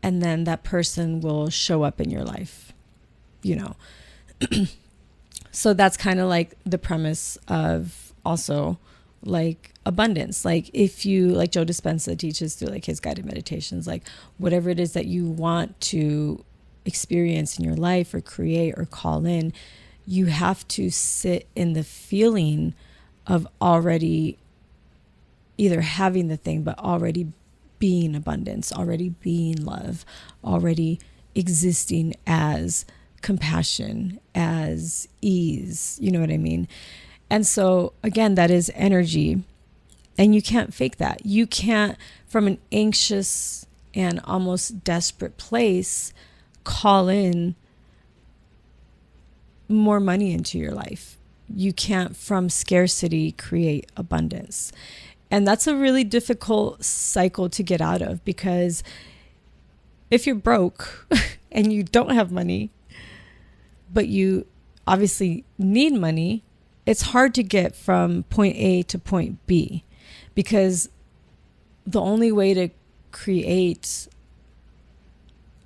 Speaker 1: and then that person will show up in your life, you know. So that's kind of like the premise of also like abundance. Like if you, like Joe Dispenza teaches through like his guided meditations, like whatever it is that you want to experience in your life or create or call in, you have to sit in the feeling of already either having the thing, but already being abundance, already being love, already existing as compassion, as ease. You know what I mean? And so again, that is energy, and you can't fake that. You can't, from an anxious and almost desperate place, call in more money into your life. You can't, from scarcity, create abundance. And that's a really difficult cycle to get out of, because if you're broke and you don't have money, but you obviously need money, it's hard to get from point A to point B, because the only way to create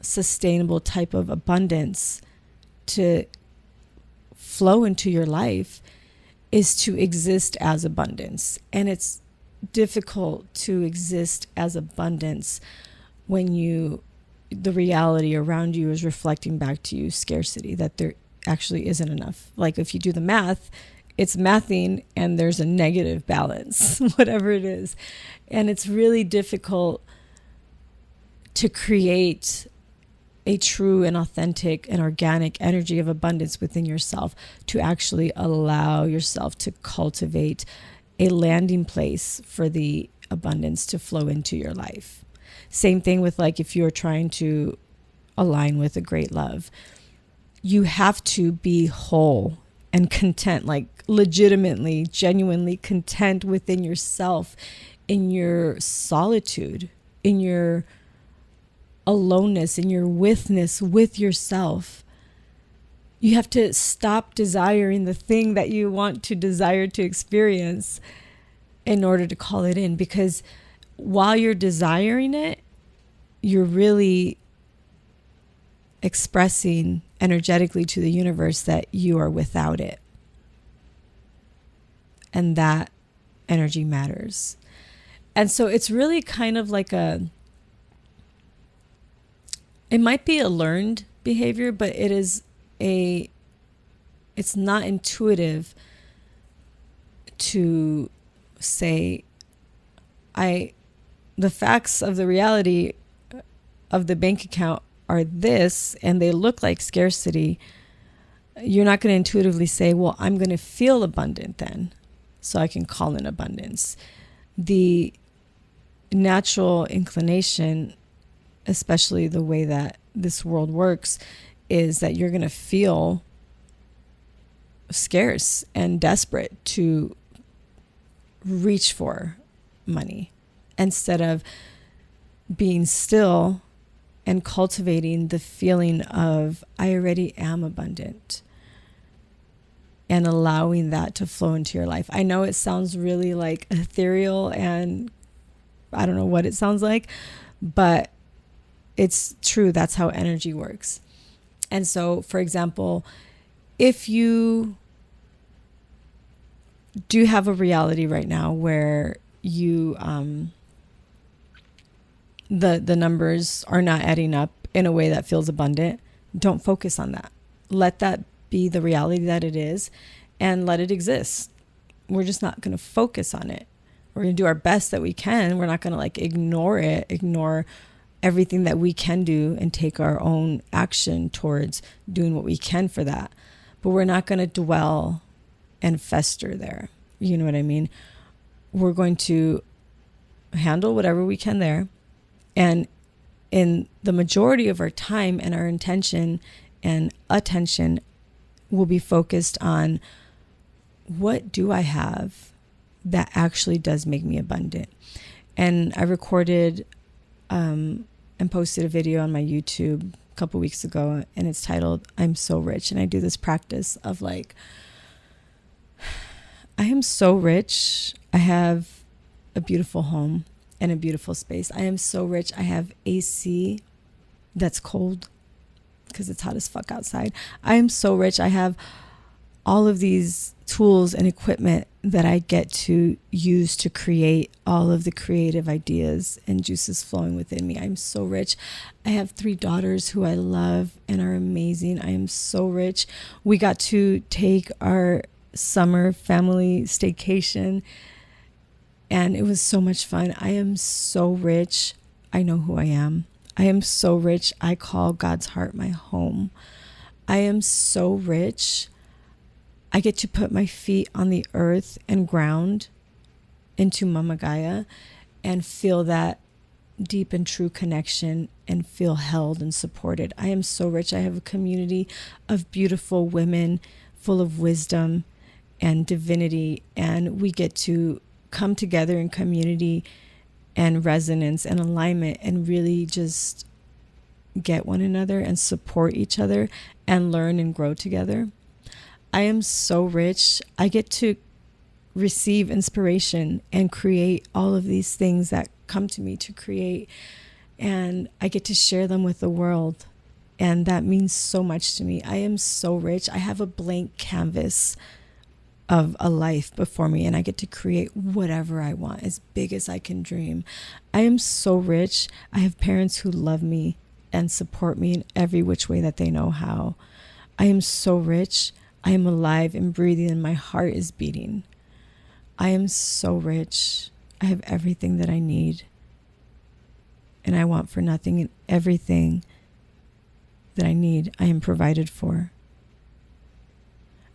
Speaker 1: sustainable type of abundance to flow into your life is to exist as abundance. And it's difficult to exist as abundance when the reality around you is reflecting back to you scarcity, that there actually isn't enough. Like if you do the math, it's mathing and there's a negative balance, whatever it is. And it's really difficult to create a true and authentic and organic energy of abundance within yourself, to actually allow yourself to cultivate a landing place for the abundance to flow into your life. Same thing with like if you're trying to align with a great love, you have to be whole and content, like legitimately, genuinely content within yourself, in your solitude, in your aloneness, in your withness with yourself. You have to stop desiring the thing that you want to desire to experience in order to call it in, because while you're desiring it, you're really expressing energetically to the universe that you are without it. And that energy matters. And so it's really kind of like it might be a learned behavior, but it's not intuitive to say, the facts of the reality of the bank account are this, and they look like scarcity. You're not going to intuitively say, well, I'm going to feel abundant then, so I can call in abundance. The natural inclination, especially the way that this world works, is that you're going to feel scarce and desperate to reach for money, instead of being still and cultivating the feeling of, I already am abundant, and allowing that to flow into your life. I know it sounds really like ethereal, and I don't know what it sounds like, but it's true. That's how energy works. And so, for example, if you do have a reality right now where you the numbers are not adding up in a way that feels abundant, don't focus on that. Let that be the reality that it is, and let it exist. We're just not going to focus on it. We're going to do our best that we can. We're not going to like ignore everything that we can do, and take our own action towards doing what we can for that. But we're not going to dwell and fester there. You know what I mean? We're going to handle whatever we can there. And in the majority of our time and our intention and attention will be focused on, what do I have that actually does make me abundant? And I recorded and posted a video on my YouTube a couple weeks ago, and it's titled, I'm so rich. And I do this practice of like, I am so rich. I have a beautiful home and a beautiful space. I am so rich. I have AC that's cold because it's hot as fuck outside. I am so rich. I have all of these tools and equipment that I get to use to create all of the creative ideas and juices flowing within me. I'm so rich. I have 3 daughters who I love and are amazing. I am so rich. We got to take our summer family staycation and it was so much fun. I am so rich. I know who I am. I am so rich. I call God's heart my home. I am so rich. I get to put my feet on the earth and ground into Mama Gaia and feel that deep and true connection and feel held and supported. I am so rich. I have a community of beautiful women full of wisdom and divinity, and we get to come together in community and resonance and alignment and really just get one another and support each other and learn and grow together. I am so rich. I get to receive inspiration and create all of these things that come to me to create, and I get to share them with the world, and that means so much to me. I am so rich. I have a blank canvas of a life before me, and I get to create whatever I want, as big as I can dream. I am so rich. I have parents who love me and support me in every which way that they know how. I am so rich. I am alive and breathing and my heart is beating. I am so rich. I have everything that I need. And I want for nothing, and everything that I need, I am provided for.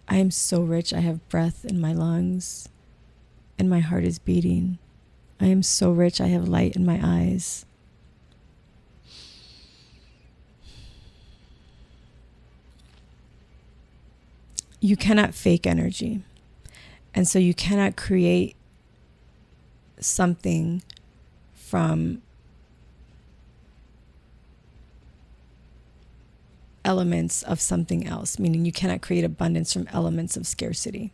Speaker 1: I am so rich. I have breath in my lungs and my heart is beating. I am so rich. I have light in my eyes. You cannot fake energy. And so you cannot create something from elements of something else, meaning you cannot create abundance from elements of scarcity.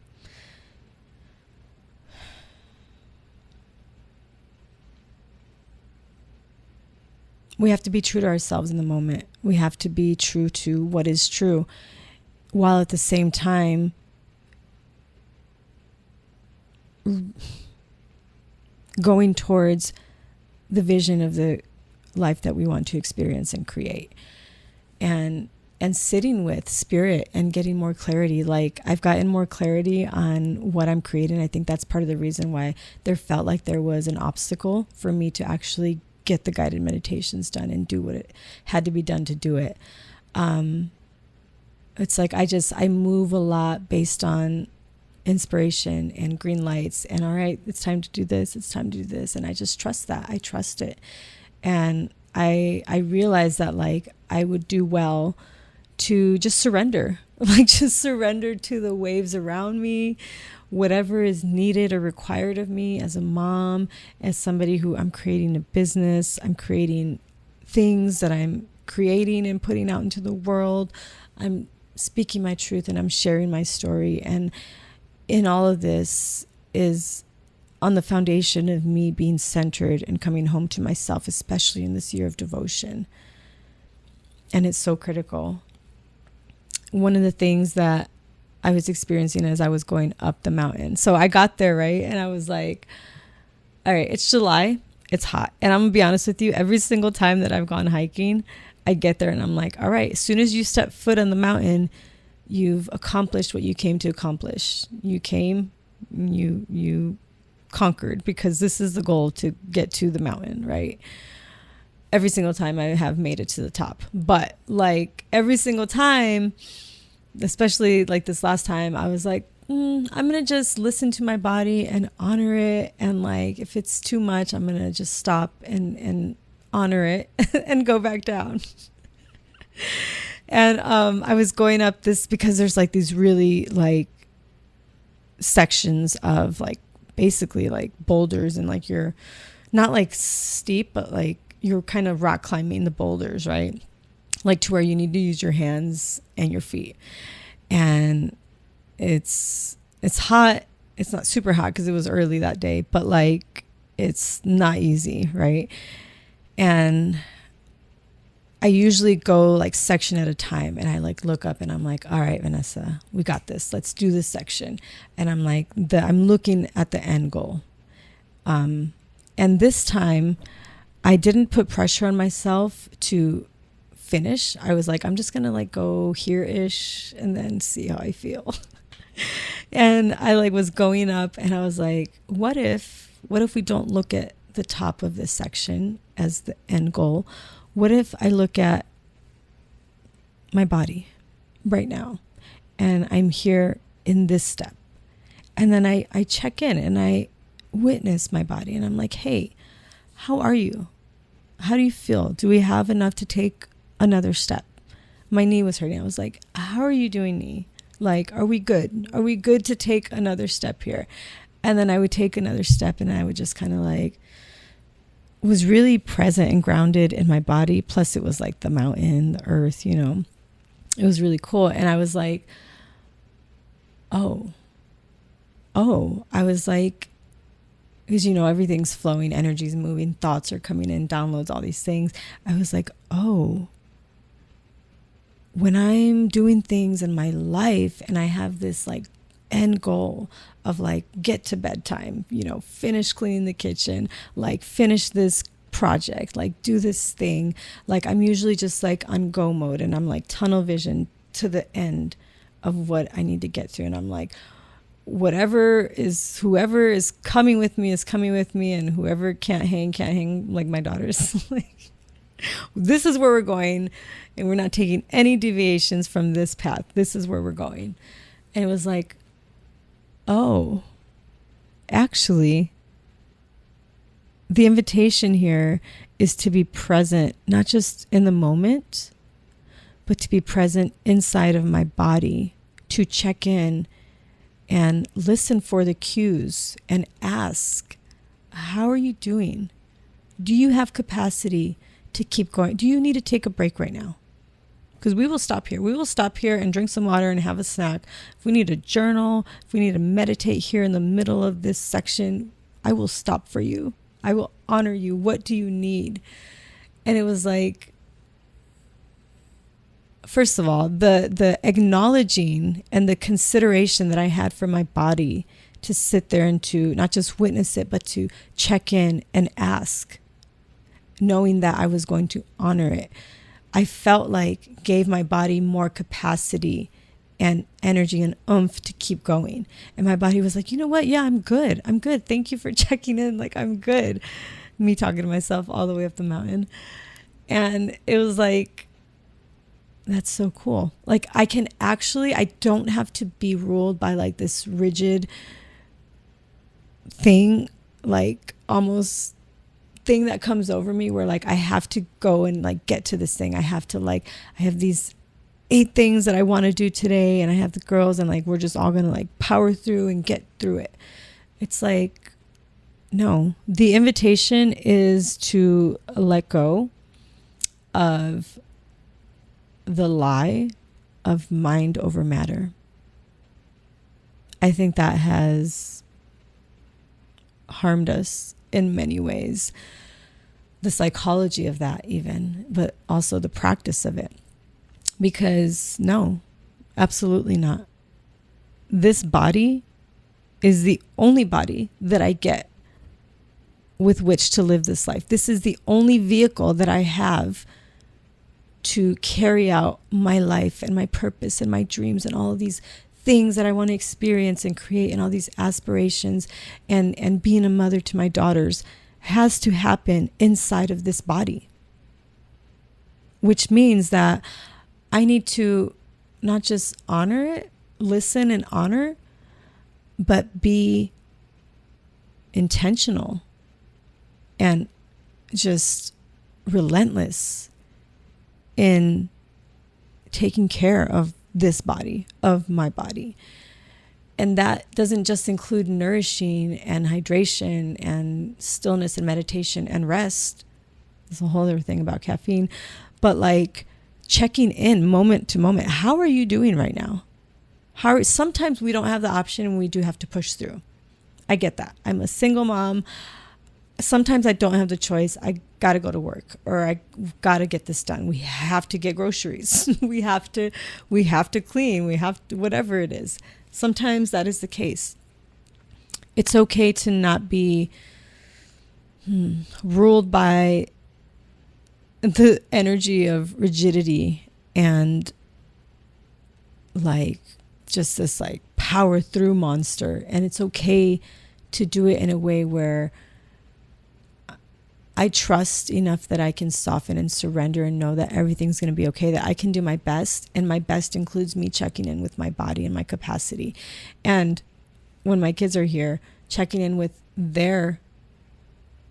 Speaker 1: We have to be true to ourselves in the moment. We have to be true to what is true, while at the same time going towards the vision of the life that we want to experience and create. And sitting with spirit and getting more clarity. Like, I've gotten more clarity on what I'm creating. I think that's part of the reason why there felt like there was an obstacle for me to actually get the guided meditations done and do what it had to be done to do it. It's like I move a lot based on inspiration and green lights and, all right, it's time to do this, it's time to do this. And I just trust that. I trust it. And I realized that, like, I would do well to just surrender, like just surrender to the waves around me, whatever is needed or required of me as a mom, as somebody who I'm creating a business, I'm creating things that I'm creating and putting out into the world. I'm speaking my truth and I'm sharing my story. And in all of this is on the foundation of me being centered and coming home to myself, especially in this year of devotion. And it's so critical. One of the things that I was experiencing as I was going up the mountain. So I got there, right? And I was like, all right, it's July. It's hot. And I'm going to be honest with you, every single time that I've gone hiking, I get there and I'm like, all right, as soon as you step foot on the mountain, you've accomplished what you came to accomplish. You came, you conquered, because this is the goal, to get to the mountain, right? Every single time I have made it to the top. But like every single time, especially like this last time, I was like, I'm going to just listen to my body and honor it. And like, if it's too much, I'm going to just stop and honor it and go back down. And I was going up this because there's like these really like sections of like basically like boulders, and like you're not like steep, but like you're kind of rock climbing the boulders, right? Like to where you need to use your hands and your feet. And it's hot. It's not super hot because it was early that day, but like, it's not easy, right? And I usually go like section at a time, and I like look up and I'm like, all right, Vanessa, we got this. Let's do this section. And I'm like, I'm looking at the end goal. And this time I didn't put pressure on myself to finish. I was like, I'm just going to like go here-ish and then see how I feel. And I like was going up and I was like, what if we don't look at the top of this section as the end goal? What if I look at my body right now and I'm here in this step? And then I check in and I witness my body and I'm like, hey, how are you? How do you feel? Do we have enough to take another step? My knee was hurting. I was like, how are you doing, knee? Like, are we good? Are we good to take another step here? And then I would take another step and I would just kind of like, was really present and grounded in my body. Plus it was like the mountain, the earth, you know, it was really cool. And I was like, oh, I was like, because, you know, everything's flowing, energy's moving, thoughts are coming in, downloads, all these things. I was like, oh, when I'm doing things in my life and I have this like end goal of like get to bedtime, you know, finish cleaning the kitchen, like finish this project, like do this thing, like I'm usually just like on go mode and I'm like tunnel vision to the end of what I need to get through. And I'm like, whoever is coming with me is coming with me, and whoever can't hang, like my daughters. Like, this is where we're going and we're not taking any deviations from this path. This is where we're going. And it was like, oh, actually, the invitation here is to be present, not just in the moment, but to be present inside of my body, to check in and listen for the cues and ask, how are you doing? Do you have capacity to keep going? Do you need to take a break right now? Because we will stop here. We will stop here and drink some water and have a snack. If we need to journal, if we need to meditate here in the middle of this section, I will stop for you. I will honor you. What do you need? And it was like, first of all, the acknowledging and the consideration that I had for my body to sit there and to not just witness it, but to check in and ask, knowing that I was going to honor it. I felt like gave my body more capacity and energy and oomph to keep going. And my body was like, you know what? Yeah, I'm good. Thank you for checking in. Like, I'm good. Me talking to myself all the way up the mountain. And it was like, that's so cool. Like, I don't have to be ruled by like this rigid thing, like almost thing that comes over me where like I have to go and like get to this thing. I have these 8 things that I want to do today, and I have the girls, and like we're just all gonna like power through and get through it. It's like, no, the invitation is to let go of the lie of mind over matter. I think that has harmed us in many ways. The psychology of that even, but also the practice of it. Because no, absolutely not. This body is the only body that I get with which to live this life. This is the only vehicle that I have to carry out my life and my purpose and my dreams and all of these things that I want to experience and create, and all these aspirations, and being a mother to my daughters has to happen inside of this body. Which means that I need to not just honor it, listen and honor, but be intentional and just relentless in taking care of this body, of my body. And that doesn't just include nourishing and hydration and stillness and meditation and rest. There's a whole other thing about caffeine. But like checking in moment to moment. How are you doing right now? Sometimes we don't have the option and we do have to push through. I get that. I'm a single mom. sometimes I don't have the choice. I got to go to work, or I got to get this done. We have to get groceries. we have to clean. We have to, whatever it is. Sometimes that is the case. It's okay to not be ruled by the energy of rigidity and like just this like power through monster. And it's okay to do it in a way where I trust enough that I can soften and surrender and know that everything's going to be okay, that I can do my best. And my best includes me checking in with my body and my capacity. And when my kids are here, checking in with their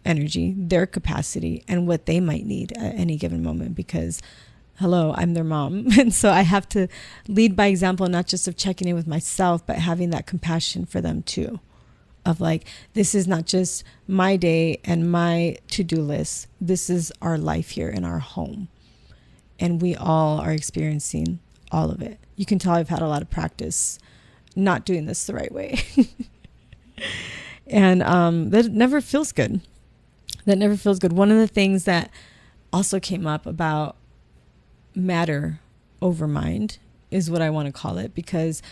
Speaker 1: energy, their capacity, and what they might need at any given moment, because hello, I'm their mom. And so I have to lead by example, not just of checking in with myself, but having that compassion for them too. Of like, this is not just my day and my to-do list. This is our life here in our home. And we all are experiencing all of it. You can tell I've had a lot of practice not doing this the right way. And that never feels good. That never feels good. One of the things that also came up about matter over mind is what I want to call it, because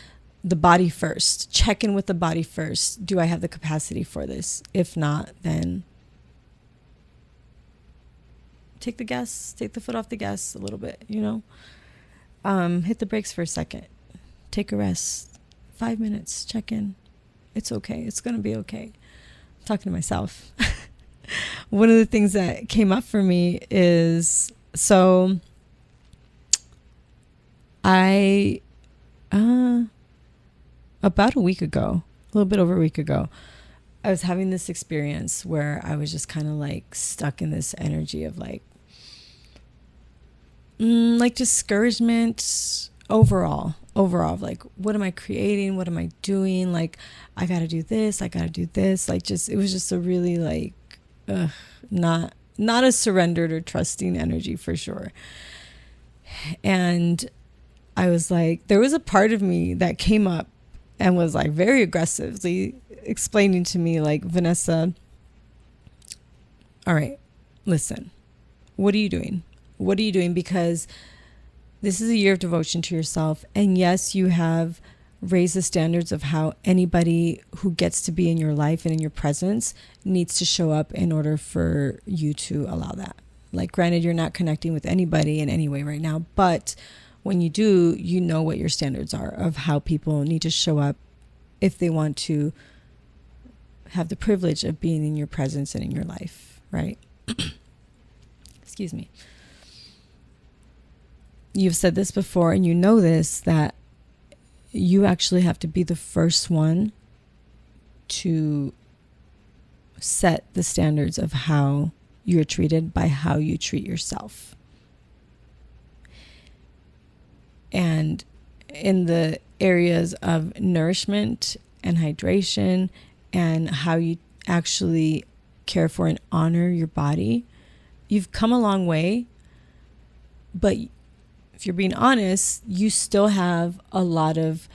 Speaker 1: the body first, check in with the body first. Do I have the capacity for this? If not, then take the foot off the gas a little bit, hit the brakes for a second, take a rest, 5 minutes, check in. It's okay. It's going to be okay. I'm talking to myself. One of the things that came up for me is, so I, about a week ago, a little bit over a week ago, I was having this experience where I was just kind of like stuck in this energy of like discouragement overall, like, what am I creating? What am I doing? Like, I got to do this. Like, just, it was just a really like, not a surrendered or trusting energy for sure. And I was like, there was a part of me that came up and was like very aggressively explaining to me like, Vanessa, all right, listen, what are you doing? Because this is a year of devotion to yourself. And yes, you have raised the standards of how anybody who gets to be in your life and in your presence needs to show up in order for you to allow that. Like, granted, you're not connecting with anybody in any way right now, but when you do, you know what your standards are of how people need to show up if they want to have the privilege of being in your presence and in your life, right? Excuse me. You've said this before, and you know this, that you actually have to be the first one to set the standards of how you're treated by how you treat yourself. And in the areas of nourishment and hydration and how you actually care for and honor your body, you've come a long way. But if you're being honest, you still have a lot of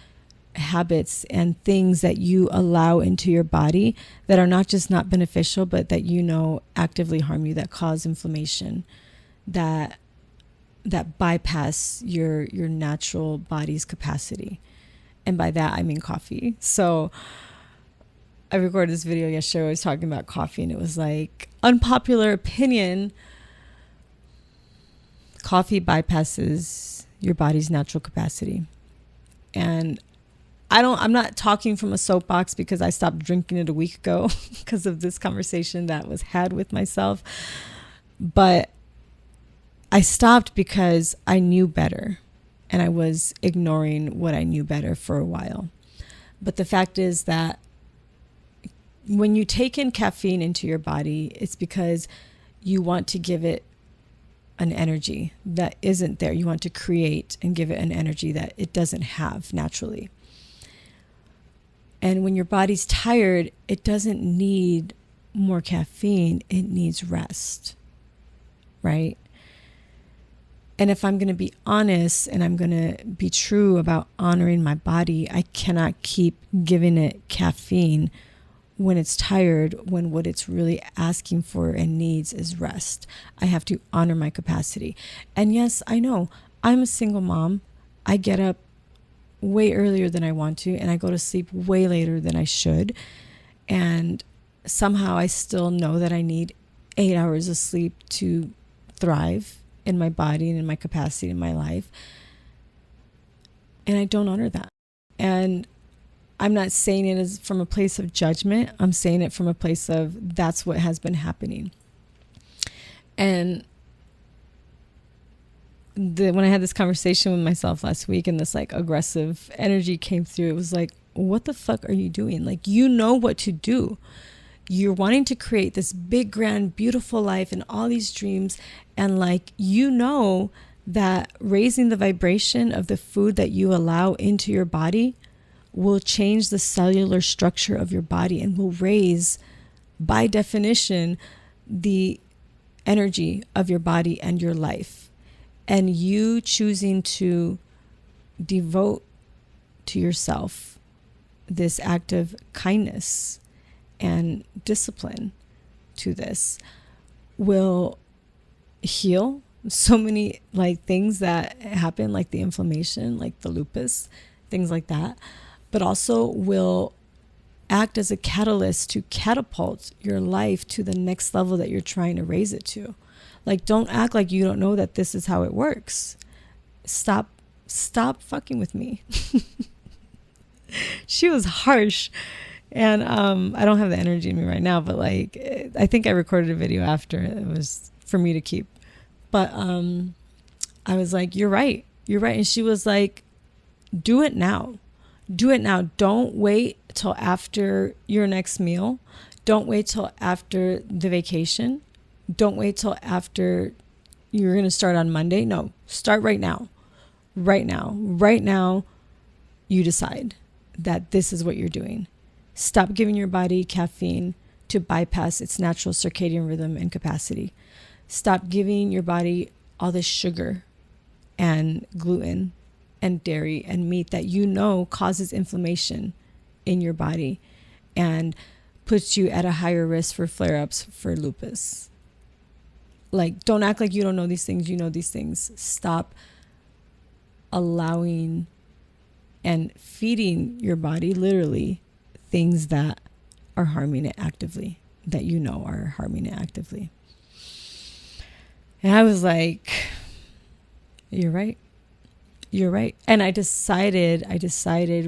Speaker 1: habits and things that you allow into your body that are not just not beneficial, but that actively harm you, that cause inflammation, that bypass your natural body's capacity. And by that, I mean coffee. So I recorded this video yesterday. I was talking about coffee, and it was like, unpopular opinion, coffee bypasses your body's natural capacity. And I'm not talking from a soapbox, because I stopped drinking it a week ago because of this conversation that was had with myself. But I stopped because I knew better, and I was ignoring what I knew better for a while. But the fact is that when you take in caffeine into your body, it's because you want to give it an energy that isn't there. You want to create and give it an energy that it doesn't have naturally. And when your body's tired, it doesn't need more caffeine. It needs rest, right? And if I'm going to be honest and I'm going to be true about honoring my body, I cannot keep giving it caffeine when it's tired, when what it's really asking for and needs is rest. I have to honor my capacity. And yes, I know I'm a single mom. I get up way earlier than I want to, and I go to sleep way later than I should. And somehow I still know that I need 8 hours of sleep to thrive in my body and in my capacity in my life. And I don't honor that. And I'm not saying it as from a place of judgment. I'm saying it from a place of that's what has been happening. And when I had this conversation with myself last week and this like aggressive energy came through, it was like, what the fuck are you doing? Like, you know what to do. You're wanting to create this big, grand, beautiful life and all these dreams. And like, you know that raising the vibration of the food that you allow into your body will change the cellular structure of your body and will raise, by definition, the energy of your body and your life. And you choosing to devote to yourself this act of kindness and discipline to this will heal so many like things that happen, like the inflammation, like the lupus, things like that, but also will act as a catalyst to catapult your life to the next level that you're trying to raise it to. Like, don't act like you don't know that this is how it works. Stop fucking with me. She was harsh. And I don't have the energy in me right now, but like, I think I recorded a video after it was for me to keep. But I was like, you're right. And she was like, do it now. Don't wait till after your next meal. Don't wait till after the vacation. Don't wait till after you're going to start on Monday. No, start right now. Right now, you decide that this is what you're doing. Stop giving your body caffeine to bypass its natural circadian rhythm and capacity. Stop giving your body all this sugar and gluten and dairy and meat that you know causes inflammation in your body and puts you at a higher risk for flare-ups for lupus. Like, don't act like you don't know these things. You know these things. Stop allowing and feeding your body literally things that are harming it actively, that you know are harming it actively. And I was like, you're right. And I decided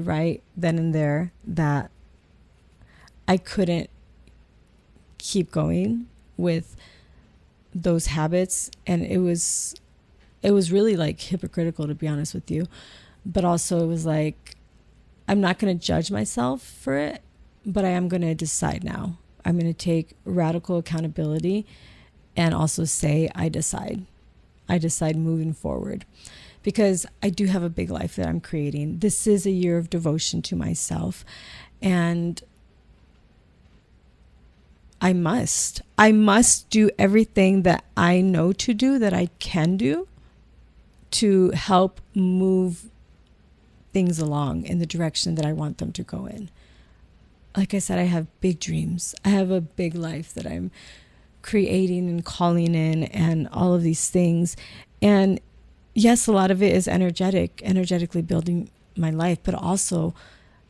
Speaker 1: right then and there that I couldn't keep going with those habits. And it was really like hypocritical, to be honest with you. But also it was like, I'm not going to judge myself for it, but I am going to decide now. I'm going to take radical accountability and also say, I decide moving forward, because I do have a big life that I'm creating. This is a year of devotion to myself, and I must do everything that I know to do, that I can do, to help move things along in the direction that I want them to go in. Like I said, I have big dreams. I have a big life that I'm creating and calling in and all of these things. And yes, a lot of it is energetically building my life, but also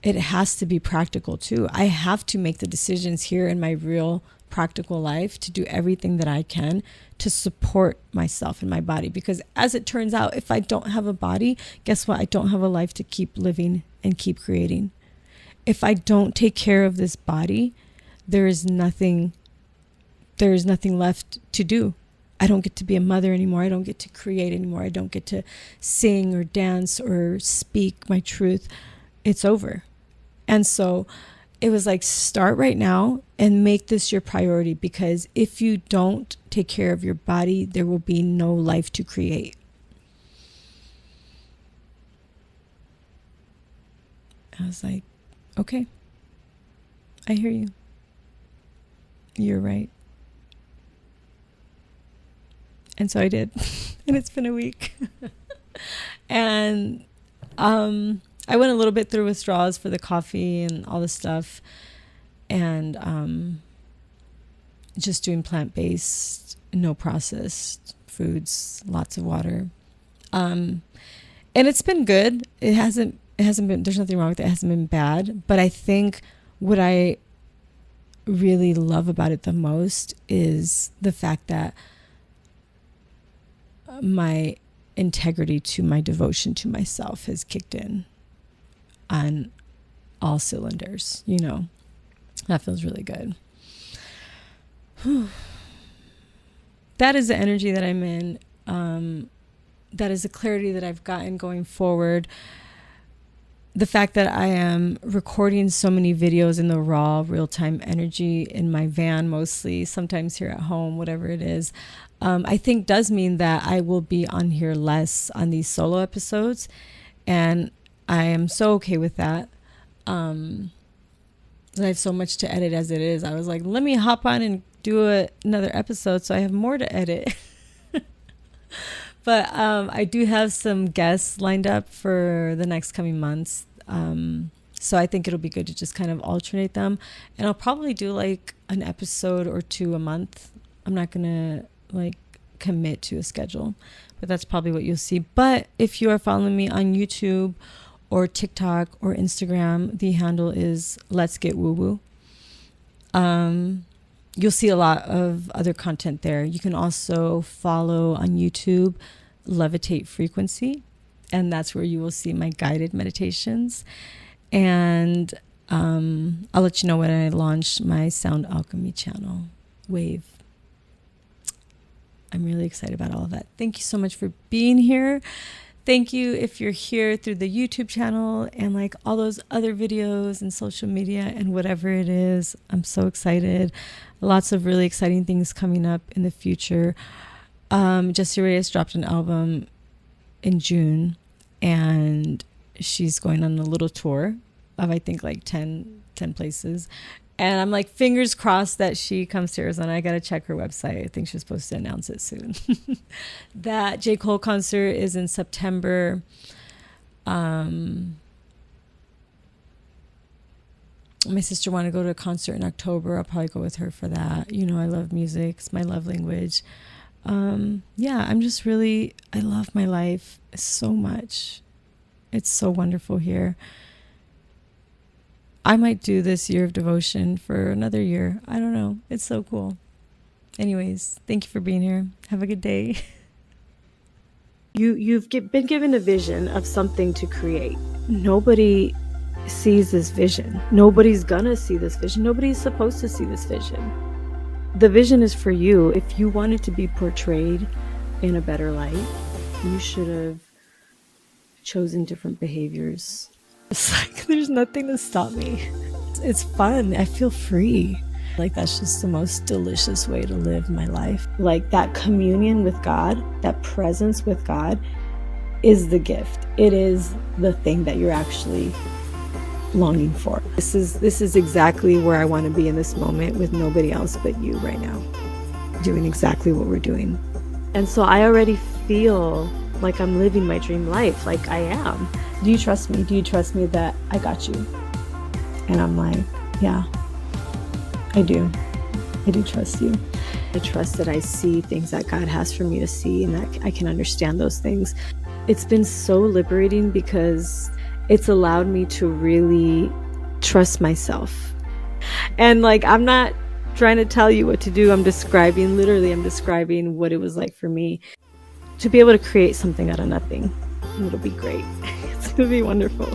Speaker 1: it has to be practical too. I have to make the decisions here in my real practical life to do everything that I can to support myself and my body. Because as it turns out, if I don't have a body, guess what? I don't have a life to keep living and keep creating. If I don't take care of this body, there is nothing left to do. I don't get to be a mother anymore. I don't get to create anymore. I don't get to sing or dance or speak my truth. It's over. And so it was like, start right now and make this your priority, because if you don't take care of your body, there will be no life to create. I was like, okay, I hear you. You're right. And so I did. And it's been a week. And I went a little bit through withdrawals for the coffee and all this stuff. and just doing plant-based, no processed foods, lots of water. And it's been good. It hasn't been, there's nothing wrong with it. It hasn't been bad. But I think what I really love about it the most is the fact that my integrity to my devotion to myself has kicked in on all cylinders. You know, that feels really good. That is the energy that I'm in. That is the clarity that I've gotten going forward. The fact that I am recording so many videos in the raw, real-time energy in my van mostly, sometimes here at home, whatever it is, I think does mean that I will be on here less on these solo episodes. And I am so okay with that. I have so much to edit as it is. I was like, let me hop on and do another episode so I have more to edit. But I do have some guests lined up for the next coming months. So I think it'll be good to just kind of alternate them. And I'll probably do like an episode or two a month. I'm not going to like commit to a schedule, but that's probably what you'll see. But if you are following me on YouTube or TikTok or Instagram, the handle is Let's Get Woo Woo. You'll see a lot of other content there. You can also follow on YouTube Levitate Frequency, and that's where you will see my guided meditations. And I'll let you know when I launch my Sound Alchemy channel, Wave. I'm really excited about all of that. Thank you so much for being here. Thank you if you're here through the YouTube channel and like all those other videos and social media and whatever it is. I'm so excited. Lots of really exciting things coming up in the future. Jessie Reyes dropped an album in June, and she's going on a little tour of I think like 10 places. And I'm like, fingers crossed that she comes to Arizona. I got to check her website. I think she's supposed to announce it soon. That J. Cole concert is in September. My sister wanted to go to a concert in October. I'll probably go with her for that. You know, I love music. It's my love language. Yeah, I'm just really, I love my life so much. It's so wonderful here. I might do this year of devotion for another year. I don't know. It's so cool. Anyways, thank you for being here. Have a good day. You've been given a vision of something to create. Nobody sees this vision. Nobody's gonna see this vision. Nobody's supposed to see this vision. The vision is for you. If you wanted to be portrayed in a better light, you should have chosen different behaviors. It's like there's nothing to stop me. It's fun. I feel free. Like that's just the most delicious way to live my life. Like that communion with God, that presence with God is the gift. It is the thing that you're actually longing for. This is exactly where I want to be in this moment with nobody else but you right now, doing exactly what we're doing. And so I already feel like I'm living my dream life, like I am. Do you trust me? Do you trust me that I got you? And I'm like, yeah, I do. I do trust you. I trust that I see things that God has for me to see and that I can understand those things. It's been so liberating because it's allowed me to really trust myself. And like, I'm not trying to tell you what to do. I'm describing what it was like for me to be able to create something out of nothing. It'll be great. It's going to be wonderful.